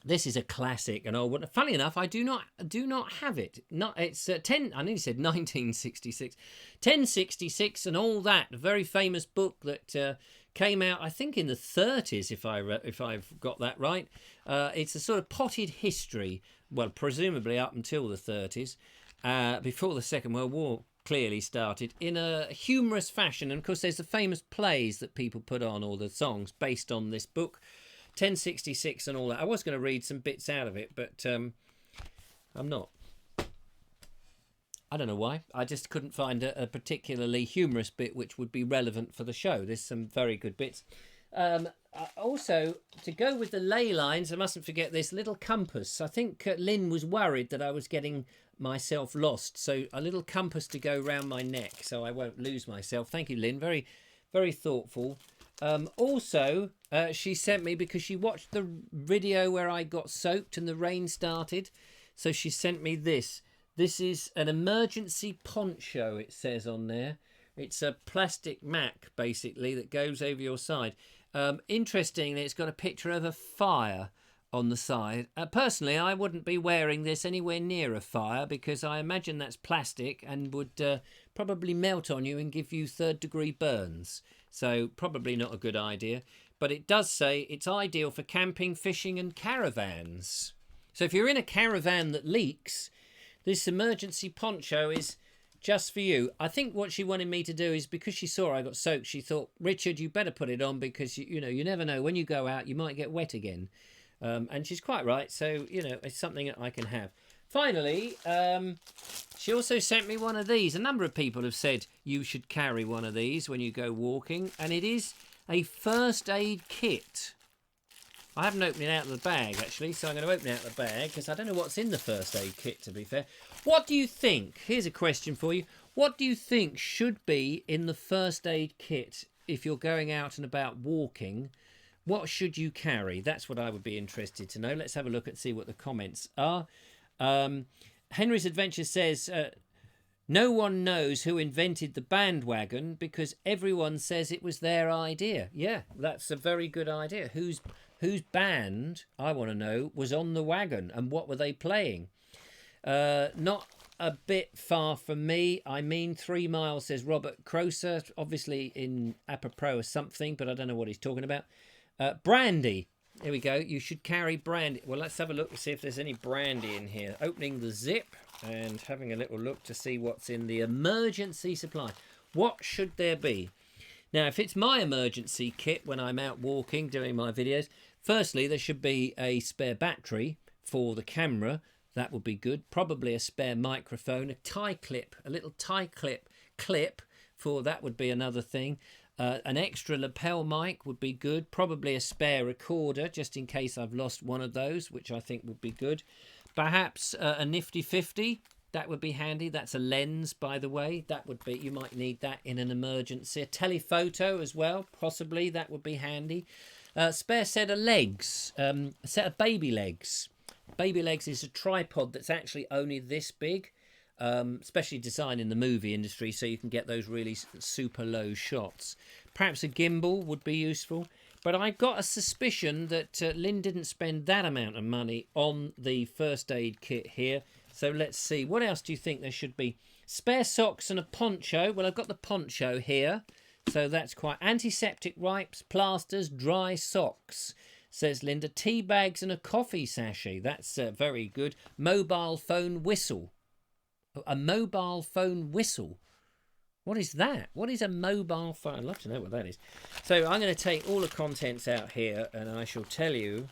this is a classic, and funny enough, I do not have it. It's 10. I nearly said 1966, 1066, and all that. A very famous book that came out, I think, in the 30s, if I've got that right. It's a sort of potted history. Well, presumably up until the 30s, before the Second World War clearly started, in a humorous fashion. And of course, there's the famous plays that people put on, or the songs based on this book. 1066 and all that. I was going to read some bits out of it, but I'm not. I don't know why. I just couldn't find a particularly humorous bit which would be relevant for the show. There's some very good bits. Also, to go with the ley lines, I mustn't forget this little compass. I think Lynn was worried that I was getting myself lost, so a little compass to go round my neck so I won't lose myself. Thank you, Lynn. Very, very thoughtful. Also, she sent me, because she watched the video where I got soaked and the rain started, so she sent me this. This is an emergency poncho, it says on there. It's a plastic mat, basically, that goes over your side. Interestingly, it's got a picture of a fire on the side. Personally, I wouldn't be wearing this anywhere near a fire, because I imagine that's plastic and would probably melt on you and give you third-degree burns. So probably not a good idea. But it does say it's ideal for camping, fishing and caravans. So if you're in a caravan that leaks, this emergency poncho is just for you. I think what she wanted me to do is, because she saw I got soaked, she thought, Richard, you better put it on, because you never know, when you go out you might get wet again. And she's quite right. So, it's something that I can have. Finally, she also sent me one of these. A number of people have said you should carry one of these when you go walking, and it is a first aid kit. I haven't opened it out of the bag, actually, so I'm going to open it out of the bag, because I don't know what's in the first aid kit, to be fair. What do you think? Here's a question for you. What do you think should be in the first aid kit if you're going out and about walking? What should you carry? That's what I would be interested to know. Let's have a look and see what the comments are. Henry's Adventure says, No one knows who invented the bandwagon because everyone says it was their idea. Yeah, that's a very good idea. Whose band, I want to know, was on the wagon and what were they playing? Not a bit far from me. I mean, 3 miles, says Robert Croser, obviously in apropos or something, but I don't know what he's talking about. Brandy. Here we go. You should carry brandy. Well, let's have a look to see if there's any brandy in here. Opening the zip and having a little look to see what's in the emergency supply. What should there be? Now, if it's my emergency kit when I'm out walking, doing my videos, firstly, there should be a spare battery for the camera. That would be good. Probably a spare microphone, a tie clip, a little tie clip for that would be another thing. An extra lapel mic would be good. Probably a spare recorder, just in case I've lost one of those, which I think would be good. Perhaps a nifty 50. That would be handy. That's a lens, by the way. That would be, you might need that in an emergency. A telephoto as well, possibly. That would be handy. Spare set of legs. A set of baby legs. Baby legs is a tripod that's actually only this big. Especially designed in the movie industry, so you can get those really super low shots. Perhaps a gimbal would be useful, but I've got a suspicion that Lynn didn't spend that amount of money on the first aid kit here. So let's see, what else do you think there should be? Spare socks and a poncho. Well, I've got the poncho here, so that's quite antiseptic wipes, plasters, dry socks, says Linda. Tea bags and a coffee sachet. That's very good. Mobile phone whistle. A mobile phone whistle. What is that? What is a mobile phone? I'd love to know what that is. So I'm going to take all the contents out here and I shall tell you.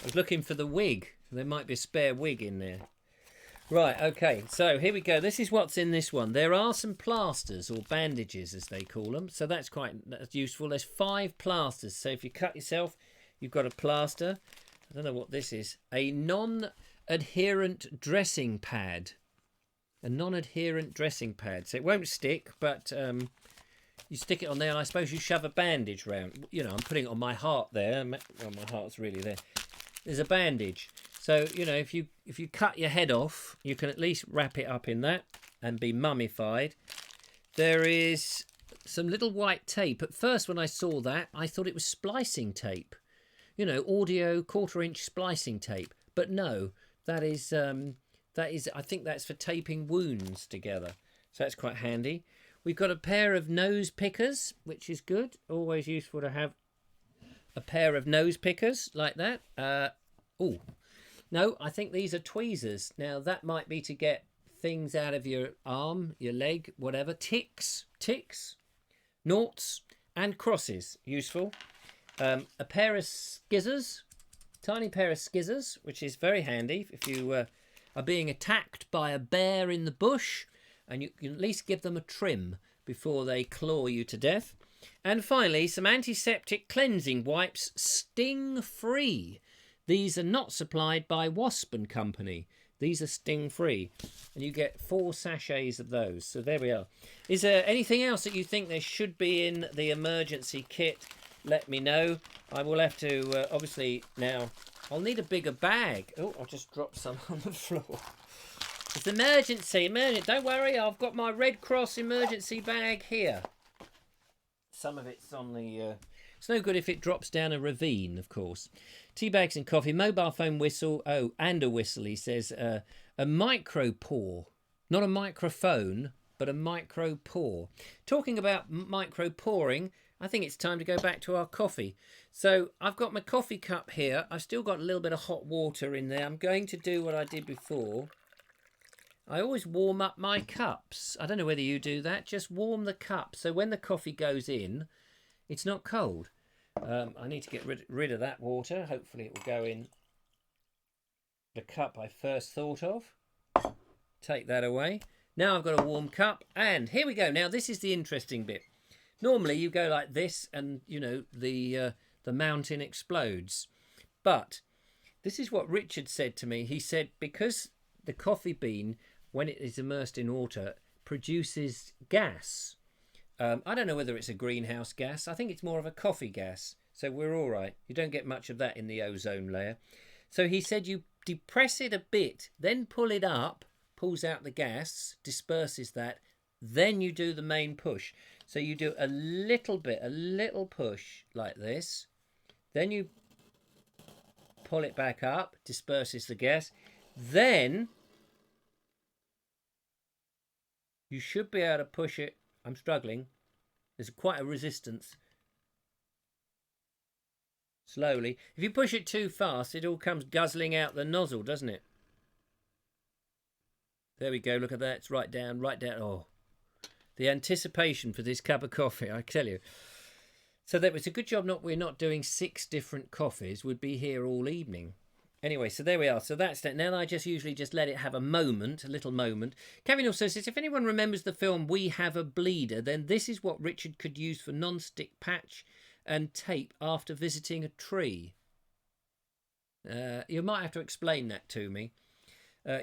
I was looking for the wig. There might be a spare wig in there. Right, okay. So here we go. This is what's in this one. There are some plasters or bandages as they call them. So that's useful. There's 5 plasters. So if you cut yourself, you've got a plaster. I don't know what this is. A non-adherent dressing pad. A non-adherent dressing pad. So it won't stick, but you stick it on there and I suppose you shove a bandage round. You know, I'm putting it on my heart there. Well, my heart's really there. There's a bandage. So, you know, if you cut your head off, you can at least wrap it up in that and be mummified. There is some little white tape. At first, when I saw that, I thought it was splicing tape. You know, audio 1/4-inch splicing tape. But no, that is, I think that's for taping wounds together. So that's quite handy. We've got a pair of nose pickers, which is good. Always useful to have a pair of nose pickers like that. Oh, no, I think these are tweezers. Now, that might be to get things out of your arm, your leg, whatever. Ticks, noughts, and crosses. Useful. A pair of skizzers, tiny pair of skizzers, which is very handy if you are being attacked by a bear in the bush, and you can at least give them a trim before they claw you to death. And finally, some antiseptic cleansing wipes, sting-free. These are not supplied by Wasp & Company. These are sting-free, and you get 4 sachets of those. So there we are. Is there anything else that you think there should be in the emergency kit? Let me know. I will have to, obviously, now, I'll need a bigger bag. Oh, I just dropped some on the floor. It's emergency. Don't worry, I've got my Red Cross emergency bag here. Some of it's on the... It's no good if it drops down a ravine, of course. Tea bags and coffee, mobile phone whistle. Oh, and a whistle, he says. A micro pour. Not a microphone, but a micro pour. Talking about micro pouring... I think it's time to go back to our coffee. So I've got my coffee cup here. I've still got a little bit of hot water in there. I'm going to do what I did before. I always warm up my cups. I don't know whether you do that. Just warm the cup. So when the coffee goes in, it's not cold. I need to get rid of that water. Hopefully it will go in the cup I first thought of. Take that away. Now I've got a warm cup. And here we go. Now this is the interesting bit. Normally you go like this and, you know, the mountain explodes. But this is what Richard said to me. He said because the coffee bean, when it is immersed in water, produces gas. I don't know whether it's a greenhouse gas. I think it's more of a coffee gas. So we're all right. You don't get much of that in the ozone layer. So he said you depress it a bit, then pull it up, pulls out the gas, disperses that, then you do the main push. So you do a little bit, a little push like this, then you pull it back up, disperses the gas, then you should be able to push it. I'm struggling. There's quite a resistance. Slowly. If you push it too fast, it all comes guzzling out the nozzle, doesn't it? There we go. Look at that. It's right down, right down. Oh, the anticipation for this cup of coffee, I tell you. So that was a good job we're not doing 6 different coffees. We'd be here all evening. Anyway, so there we are. So that's that. Now I just usually just let it have a moment, a little moment. Kevin also says, if anyone remembers the film We Have a Bleeder, then this is what Richard could use for non-stick patch and tape after visiting a tree. You might have to explain that to me.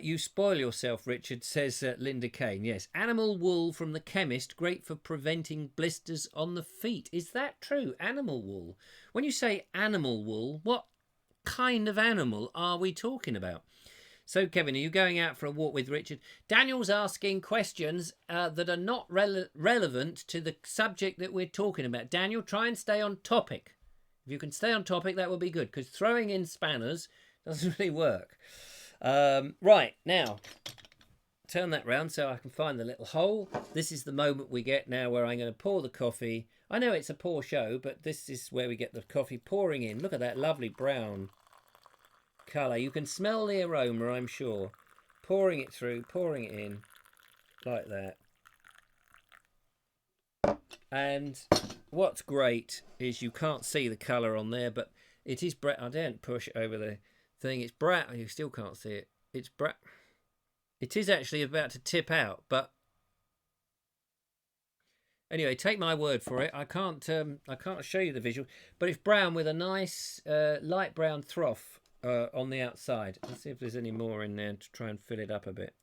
You spoil yourself, Richard, says Linda Kane. Yes, animal wool from the chemist, great for preventing blisters on the feet. Is that true? Animal wool? When you say animal wool, what kind of animal are we talking about? So, Kevin, are you going out for a walk with Richard? Daniel's asking questions that are not relevant to the subject that we're talking about. Daniel, try and stay on topic. If you can stay on topic, that will be good, because throwing in spanners doesn't really work. Right, now, turn that round so I can find the little hole. This is the moment we get now where I'm going to pour the coffee. I know it's a poor show, but this is where we get the coffee pouring in. Look at that lovely brown colour. You can smell the aroma, I'm sure. Pouring it through, pouring it in, like that. And what's great is you can't see the colour on there, but it is brown. I don't push it over the thing. It's brown. You still can't see it. It's brown. It is actually about to tip out, but anyway, take my word for it. I can't show you the visual, but it's brown with a nice light brown froth on the outside. Let's see if there's any more in there to try and fill it up a bit.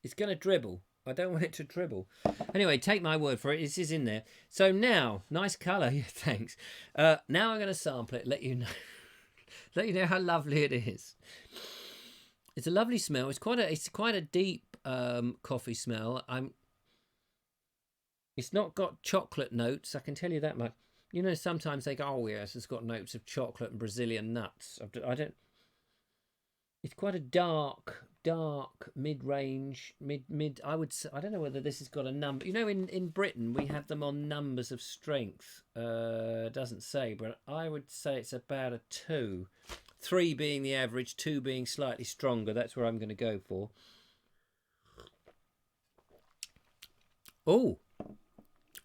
It's going to dribble. I don't want it to dribble. Anyway, take my word for it. This is in there. So now, nice colour. Yeah, thanks. Now I'm going to sample it. Let you know how lovely it is. It's a lovely smell. It's quite a deep coffee smell. It's not got chocolate notes. I can tell you that much. You know, sometimes they go, oh yes, it's got notes of chocolate and Brazilian nuts. I don't. It's quite a dark mid-range, mid. I would say, I don't know whether this has got a number. You know, in Britain we have them on numbers of strength. Doesn't say, but I would say it's about a 2. 3 being the average, 2 being slightly stronger. That's where I'm going to go for. Oh,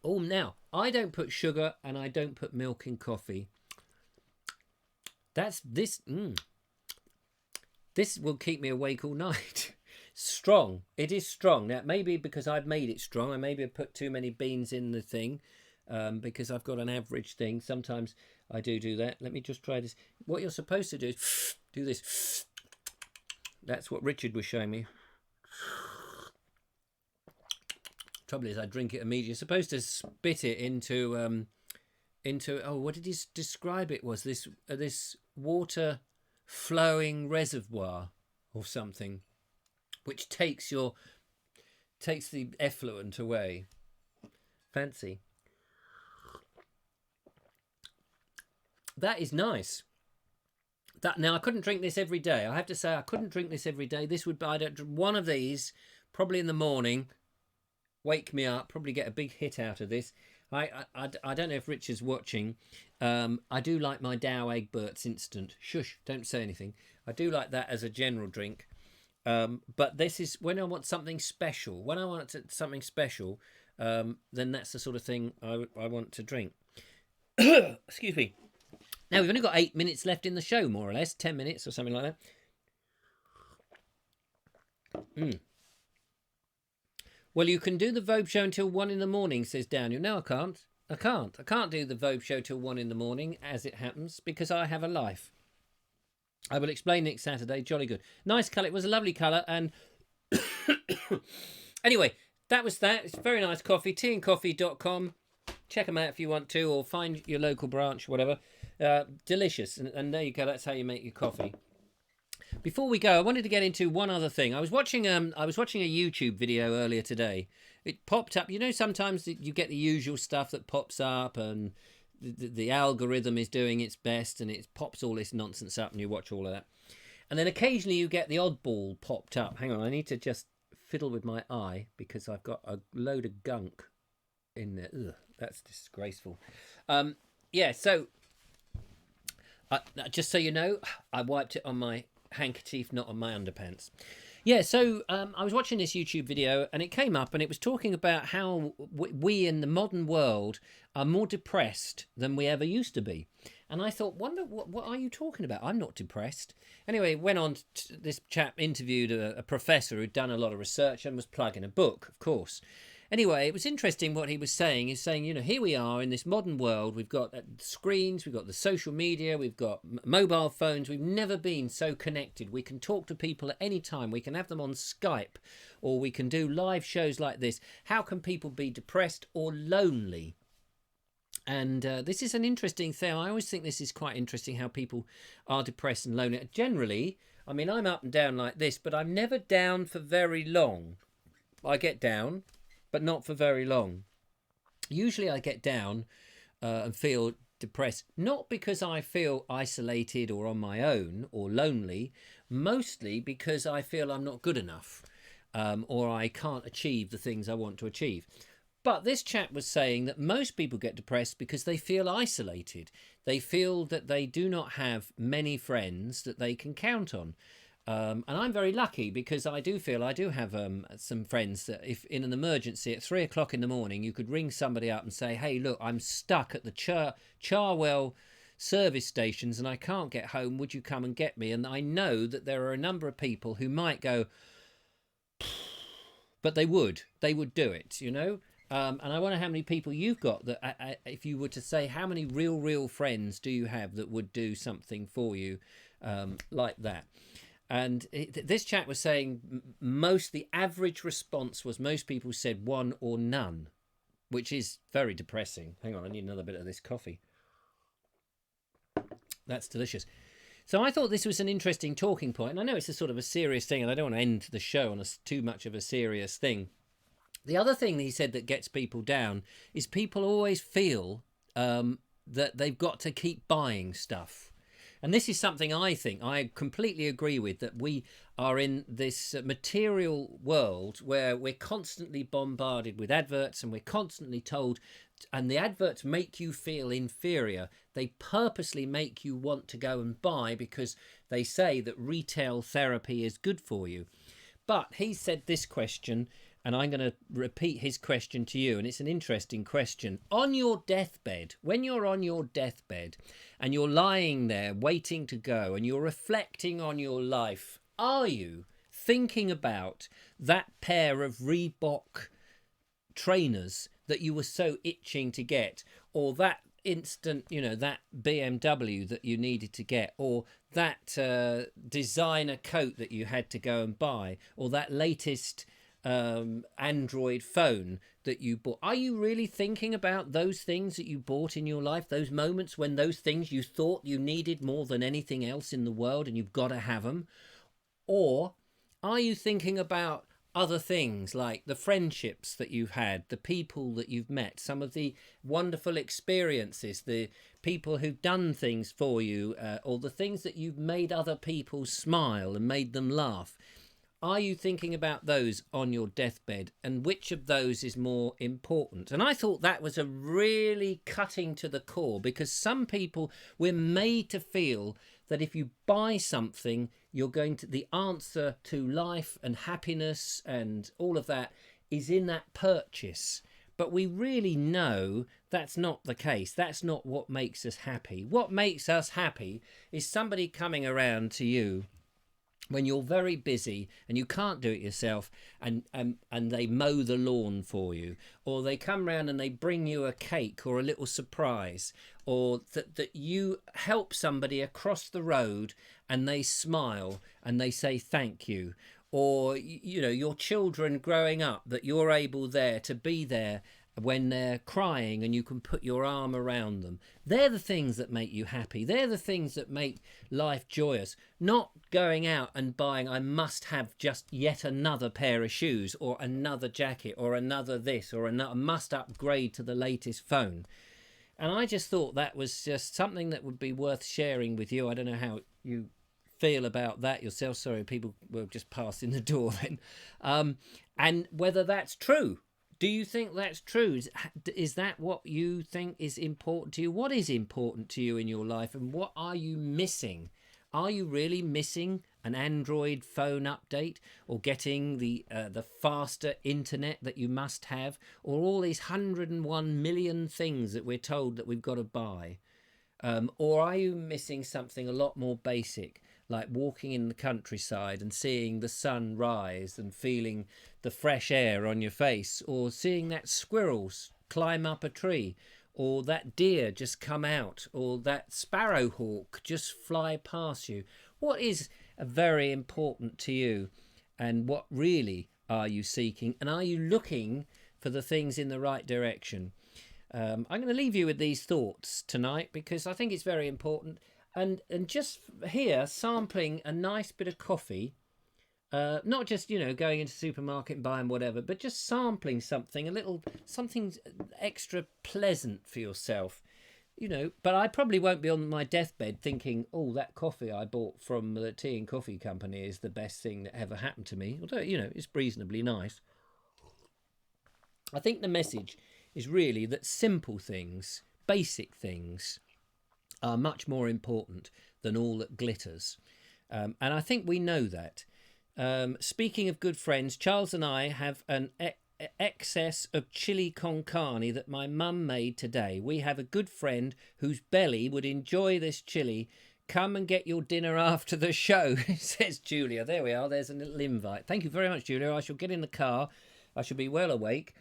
now I don't put sugar and I don't put milk in coffee. That's this. This will keep me awake all night. Strong. It is strong. Now, maybe because I've made it strong, I maybe have put too many beans in the thing, because I've got an average thing. Sometimes I do that. Let me just try this. What you're supposed to do is do this. That's what Richard was showing me. Trouble is, I drink it immediately. You're supposed to spit it into oh, what did he describe it was? This water flowing reservoir or something, which takes the effluent away. Fancy. That is nice. Now I couldn't drink this every day. I have to say I couldn't drink this every day. This would one of these probably in the morning, wake me up, probably get a big hit out of this. I don't know if Richard's watching. I do like my Dow Egberts Instant. Shush, don't say anything. I do like that as a general drink. But this is when I want something special. When I want something special, then that's the sort of thing I want to drink. Excuse me. Now, we've only got 8 minutes left in the show, more or less. 10 minutes or something like that. Well, you can do the Vobe show until 1 in the morning, says Daniel. No, I can't. I can't do the Vobe show till 1 in the morning, as it happens, because I have a life. I will explain next Saturday. Jolly good. Nice colour. It was a lovely colour. And anyway, that was that. It's very nice coffee. teaandcoffee.com. Check them out if you want to, or find your local branch, whatever. Delicious. And there you go. That's how you make your coffee. Before we go, I wanted to get into one other thing. I was watching a YouTube video earlier today. It popped up. You know, sometimes you get the usual stuff that pops up, and the algorithm is doing its best, and it pops all this nonsense up, and you watch all of that. And then occasionally you get the oddball popped up. Hang on, I need to just fiddle with my eye because I've got a load of gunk in there. Ugh, that's disgraceful. Yeah, so just so you know, I wiped it on my handkerchief, not on my underpants. Yeah, so I was watching this YouTube video and it came up and it was talking about how we in the modern world are more depressed than we ever used to be. And I thought, wonder, what are you talking about? I'm not depressed. Anyway, went on, this chap interviewed a professor who'd done a lot of research and was plugging a book, of course. Anyway, it was interesting what he was saying. He's saying, you know, here we are in this modern world. We've got screens, we've got the social media, we've got mobile phones. We've never been so connected. We can talk to people at any time. We can have them on Skype, or we can do live shows like this. How can people be depressed or lonely? And this is an interesting thing. I always think this is quite interesting, how people are depressed and lonely. Generally, I mean, I'm up and down like this, but I'm never down for very long. I get down, but not for very long. Usually I get down and feel depressed, not because I feel isolated or on my own or lonely, mostly because I feel I'm not good enough, or I can't achieve the things I want to achieve. But this chap was saying that most people get depressed because they feel isolated. They feel that they do not have many friends that they can count on. And I'm very lucky because I do feel I do have some friends that if in an emergency at 3 o'clock in the morning, you could ring somebody up and say, hey, look, I'm stuck at the Charwell service stations and I can't get home. Would you come and get me? And I know that there are a number of people who might go, but they would do it, you know? And I wonder how many people you've got that if you were to say how many real friends do you have that would do something for you like that. And this chap was saying the average response was most people said one or none, which is very depressing. Hang on, I need another bit of this coffee. That's delicious. So I thought this was an interesting talking point. And I know it's a sort of a serious thing, and I don't want to end the show on too much of a serious thing. The other thing that he said that gets people down is people always feel that they've got to keep buying stuff. And this is something I think I completely agree with, that we are in this material world where we're constantly bombarded with adverts and we're constantly told, and the adverts make you feel inferior. They purposely make you want to go and buy because they say that retail therapy is good for you. But he said this question, and I'm going to repeat his question to you, and it's an interesting question. On your deathbed, when you're on your deathbed and you're lying there waiting to go and you're reflecting on your life, are you thinking about that pair of Reebok trainers that you were so itching to get, or that instant, you know, that BMW that you needed to get, or that designer coat that you had to go and buy, or that latest Android phone that you bought? Are you really thinking about those things that you bought in your life, those moments when those things you thought you needed more than anything else in the world and you've got to have them? Or are you thinking about other things like the friendships that you've had, the people that you've met, some of the wonderful experiences, the people who've done things for you, or the things that you've made other people smile and made them laugh? Are you thinking about those on your deathbed, and which of those is more important? And I thought that was a really cutting to the core, because some people, we're made to feel that if you buy something, you're going to, the answer to life and happiness and all of that is in that purchase. But we really know that's not the case. That's not what makes us happy. What makes us happy is somebody coming around to you when you're very busy and you can't do it yourself, and they mow the lawn for you, or they come round and they bring you a cake or a little surprise, or that you help somebody across the road and they smile and they say thank you, or, you know, your children growing up, that you're able there to be there when they're crying and you can put your arm around them. They're the things that make you happy. They're the things that make life joyous. Not going out and buying, I must have just yet another pair of shoes or another jacket or another this or another, must upgrade to the latest phone. And I just thought that was just something that would be worth sharing with you. I don't know how you feel about that yourself. Sorry, people were just passing the door then. And whether that's true. Do you think that's true? Is that what you think is important to you? What is important to you in your life, and what are you missing? Are you really missing an Android phone update, or getting the faster internet that you must have, or all these 101 million things that we're told that we've got to buy? Or are you missing something a lot more basic, like walking in the countryside and seeing the sun rise and feeling the fresh air on your face, or seeing that squirrel climb up a tree, or that deer just come out, or that sparrowhawk just fly past you? What is very important to you, and what really are you seeking, and are you looking for the things in the right direction? I'm going to leave you with these thoughts tonight because I think it's very important. And just here, sampling a nice bit of coffee, not just, going into the supermarket and buying whatever, but just sampling something extra pleasant for yourself, But I probably won't be on my deathbed thinking, oh, that coffee I bought from the Tea and Coffee Company is the best thing that ever happened to me. Although, it's reasonably nice. I think the message is really that simple things, basic things, are much more important than all that glitters. And I think we know that. Speaking of good friends, Charles and I have an excess of chili con carne that my mum made today. We have a good friend whose belly would enjoy this chili. Come and get your dinner after the show, says Julia. There we are. There's a little invite. Thank you very much, Julia. I shall get in the car. I shall be well awake.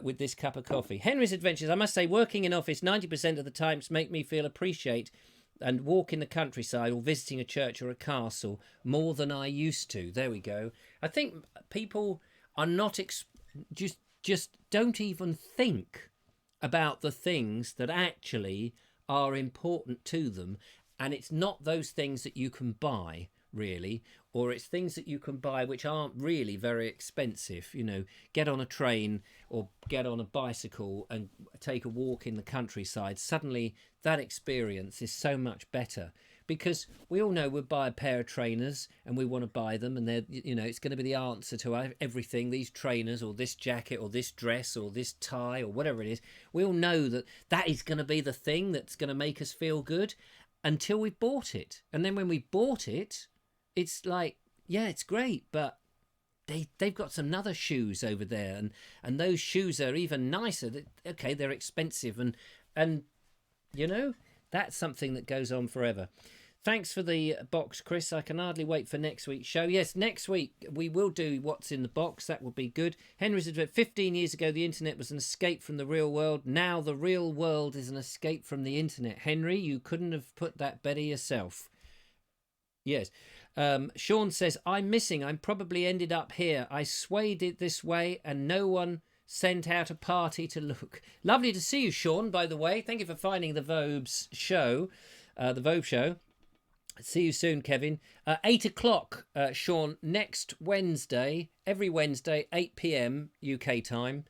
With this cup of coffee. Henry's Adventures. I must say, working in office 90% of the times make me feel appreciate and walk in the countryside or visiting a church or a castle more than I used to. There we go. I think people are not just don't even think about the things that actually are important to them, and it's not those things that you can buy really, or it's things that you can buy which aren't really very expensive. Get on a train or get on a bicycle and take a walk in the countryside. Suddenly that experience is so much better, because we all know we'll buy a pair of trainers and we want to buy them, and they're, it's going to be the answer to everything. These trainers or this jacket or this dress or this tie or whatever it is, we all know that is going to be the thing that's going to make us feel good until we've bought it. And then when we bought it, it's like, yeah, it's great, but they've got some other shoes over there, and those shoes are even nicer. Okay, they're expensive, and that's something that goes on forever. Thanks for the box, Chris. I can hardly wait for next week's show. Yes, next week we will do What's in the Box. That will be good. Henry's Advent. 15 years ago, the internet was an escape from the real world. Now the real world is an escape from the internet. Henry, you couldn't have put that better yourself. Yes. Sean says, I'm missing. I probably ended up here. I swayed it this way and no one sent out a party to look. Lovely to see you, Sean, by the way. Thank you for finding the Vobes show, the Vobes show. See you soon, Kevin. 8 o'clock, Sean, next Wednesday, every Wednesday, 8 p.m. UK time.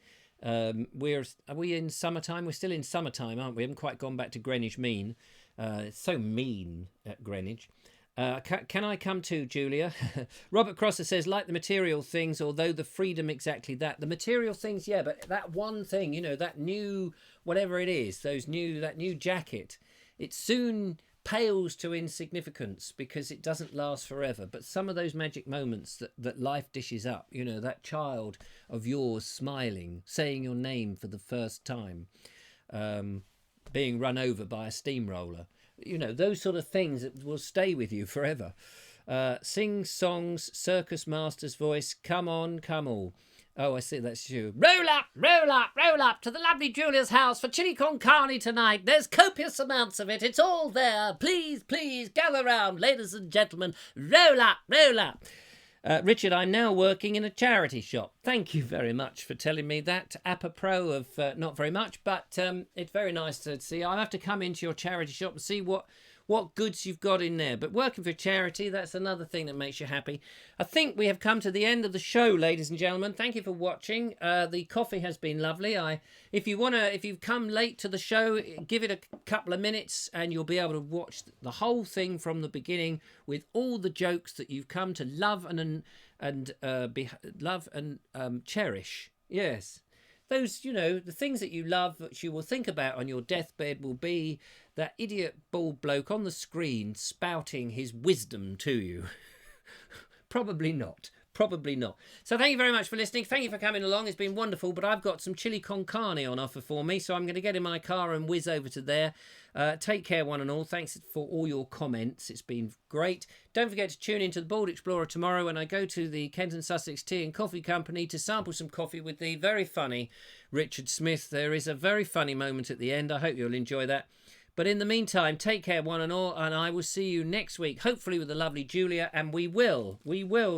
Are we in summertime? We're still in summertime, aren't we? We haven't quite gone back to Greenwich Mean. It's so mean at Greenwich. Can I come too, Julia? Robert Crosser says, like the material things, although the freedom exactly that. The material things, yeah, but that one thing, that new, whatever it is, that new jacket, it soon pales to insignificance because it doesn't last forever. But some of those magic moments that life dishes up, that child of yours smiling, saying your name for the first time, being run over by a steamroller, those sort of things that will stay with you forever. Sing songs, circus master's voice, come on, come all. Oh, I see, that's you. Roll up, roll up, roll up to the lovely Julia's house for chili con carne tonight. There's copious amounts of it. It's all there. Please, please, gather round, ladies and gentlemen. Roll up, roll up. Richard, I'm now working in a charity shop. Thank you very much for telling me that. Apropos of not very much, but it's very nice to see. I'll have to come into your charity shop and see what goods you've got in there. But working for charity, that's another thing that makes you happy. I think we have come to the end of the show, ladies and gentlemen. Thank you for watching. The coffee has been lovely. If you've come late to the show, give it a couple of minutes and you'll be able to watch the whole thing from the beginning with all the jokes that you've come to love and cherish. Yes. Those, the things that you love, that you will think about on your deathbed, will be that idiot bald bloke on the screen spouting his wisdom to you. Probably not. Probably not. So thank you very much for listening. Thank you for coming along. It's been wonderful, but I've got some chili con carne on offer for me, so I'm going to get in my car and whiz over to there. Take care, one and all. Thanks for all your comments. It's been great. Don't forget to tune into the Bald Explorer tomorrow when I go to the Kent and Sussex Tea and Coffee Company to sample some coffee with the very funny Richard Smith. There is a very funny moment at the end. I hope you'll enjoy that. But in the meantime, take care, one and all, and I will see you next week, hopefully with the lovely Julia, and we will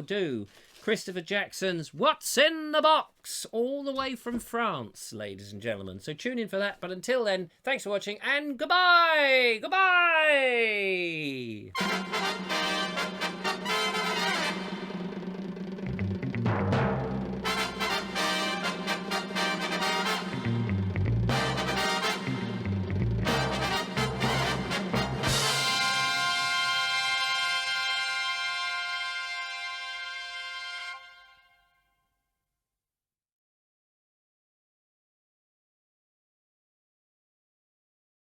do Christopher Jackson's What's in the Box, all the way from France, ladies and gentlemen. So tune in for that. But until then, thanks for watching, and goodbye! Goodbye!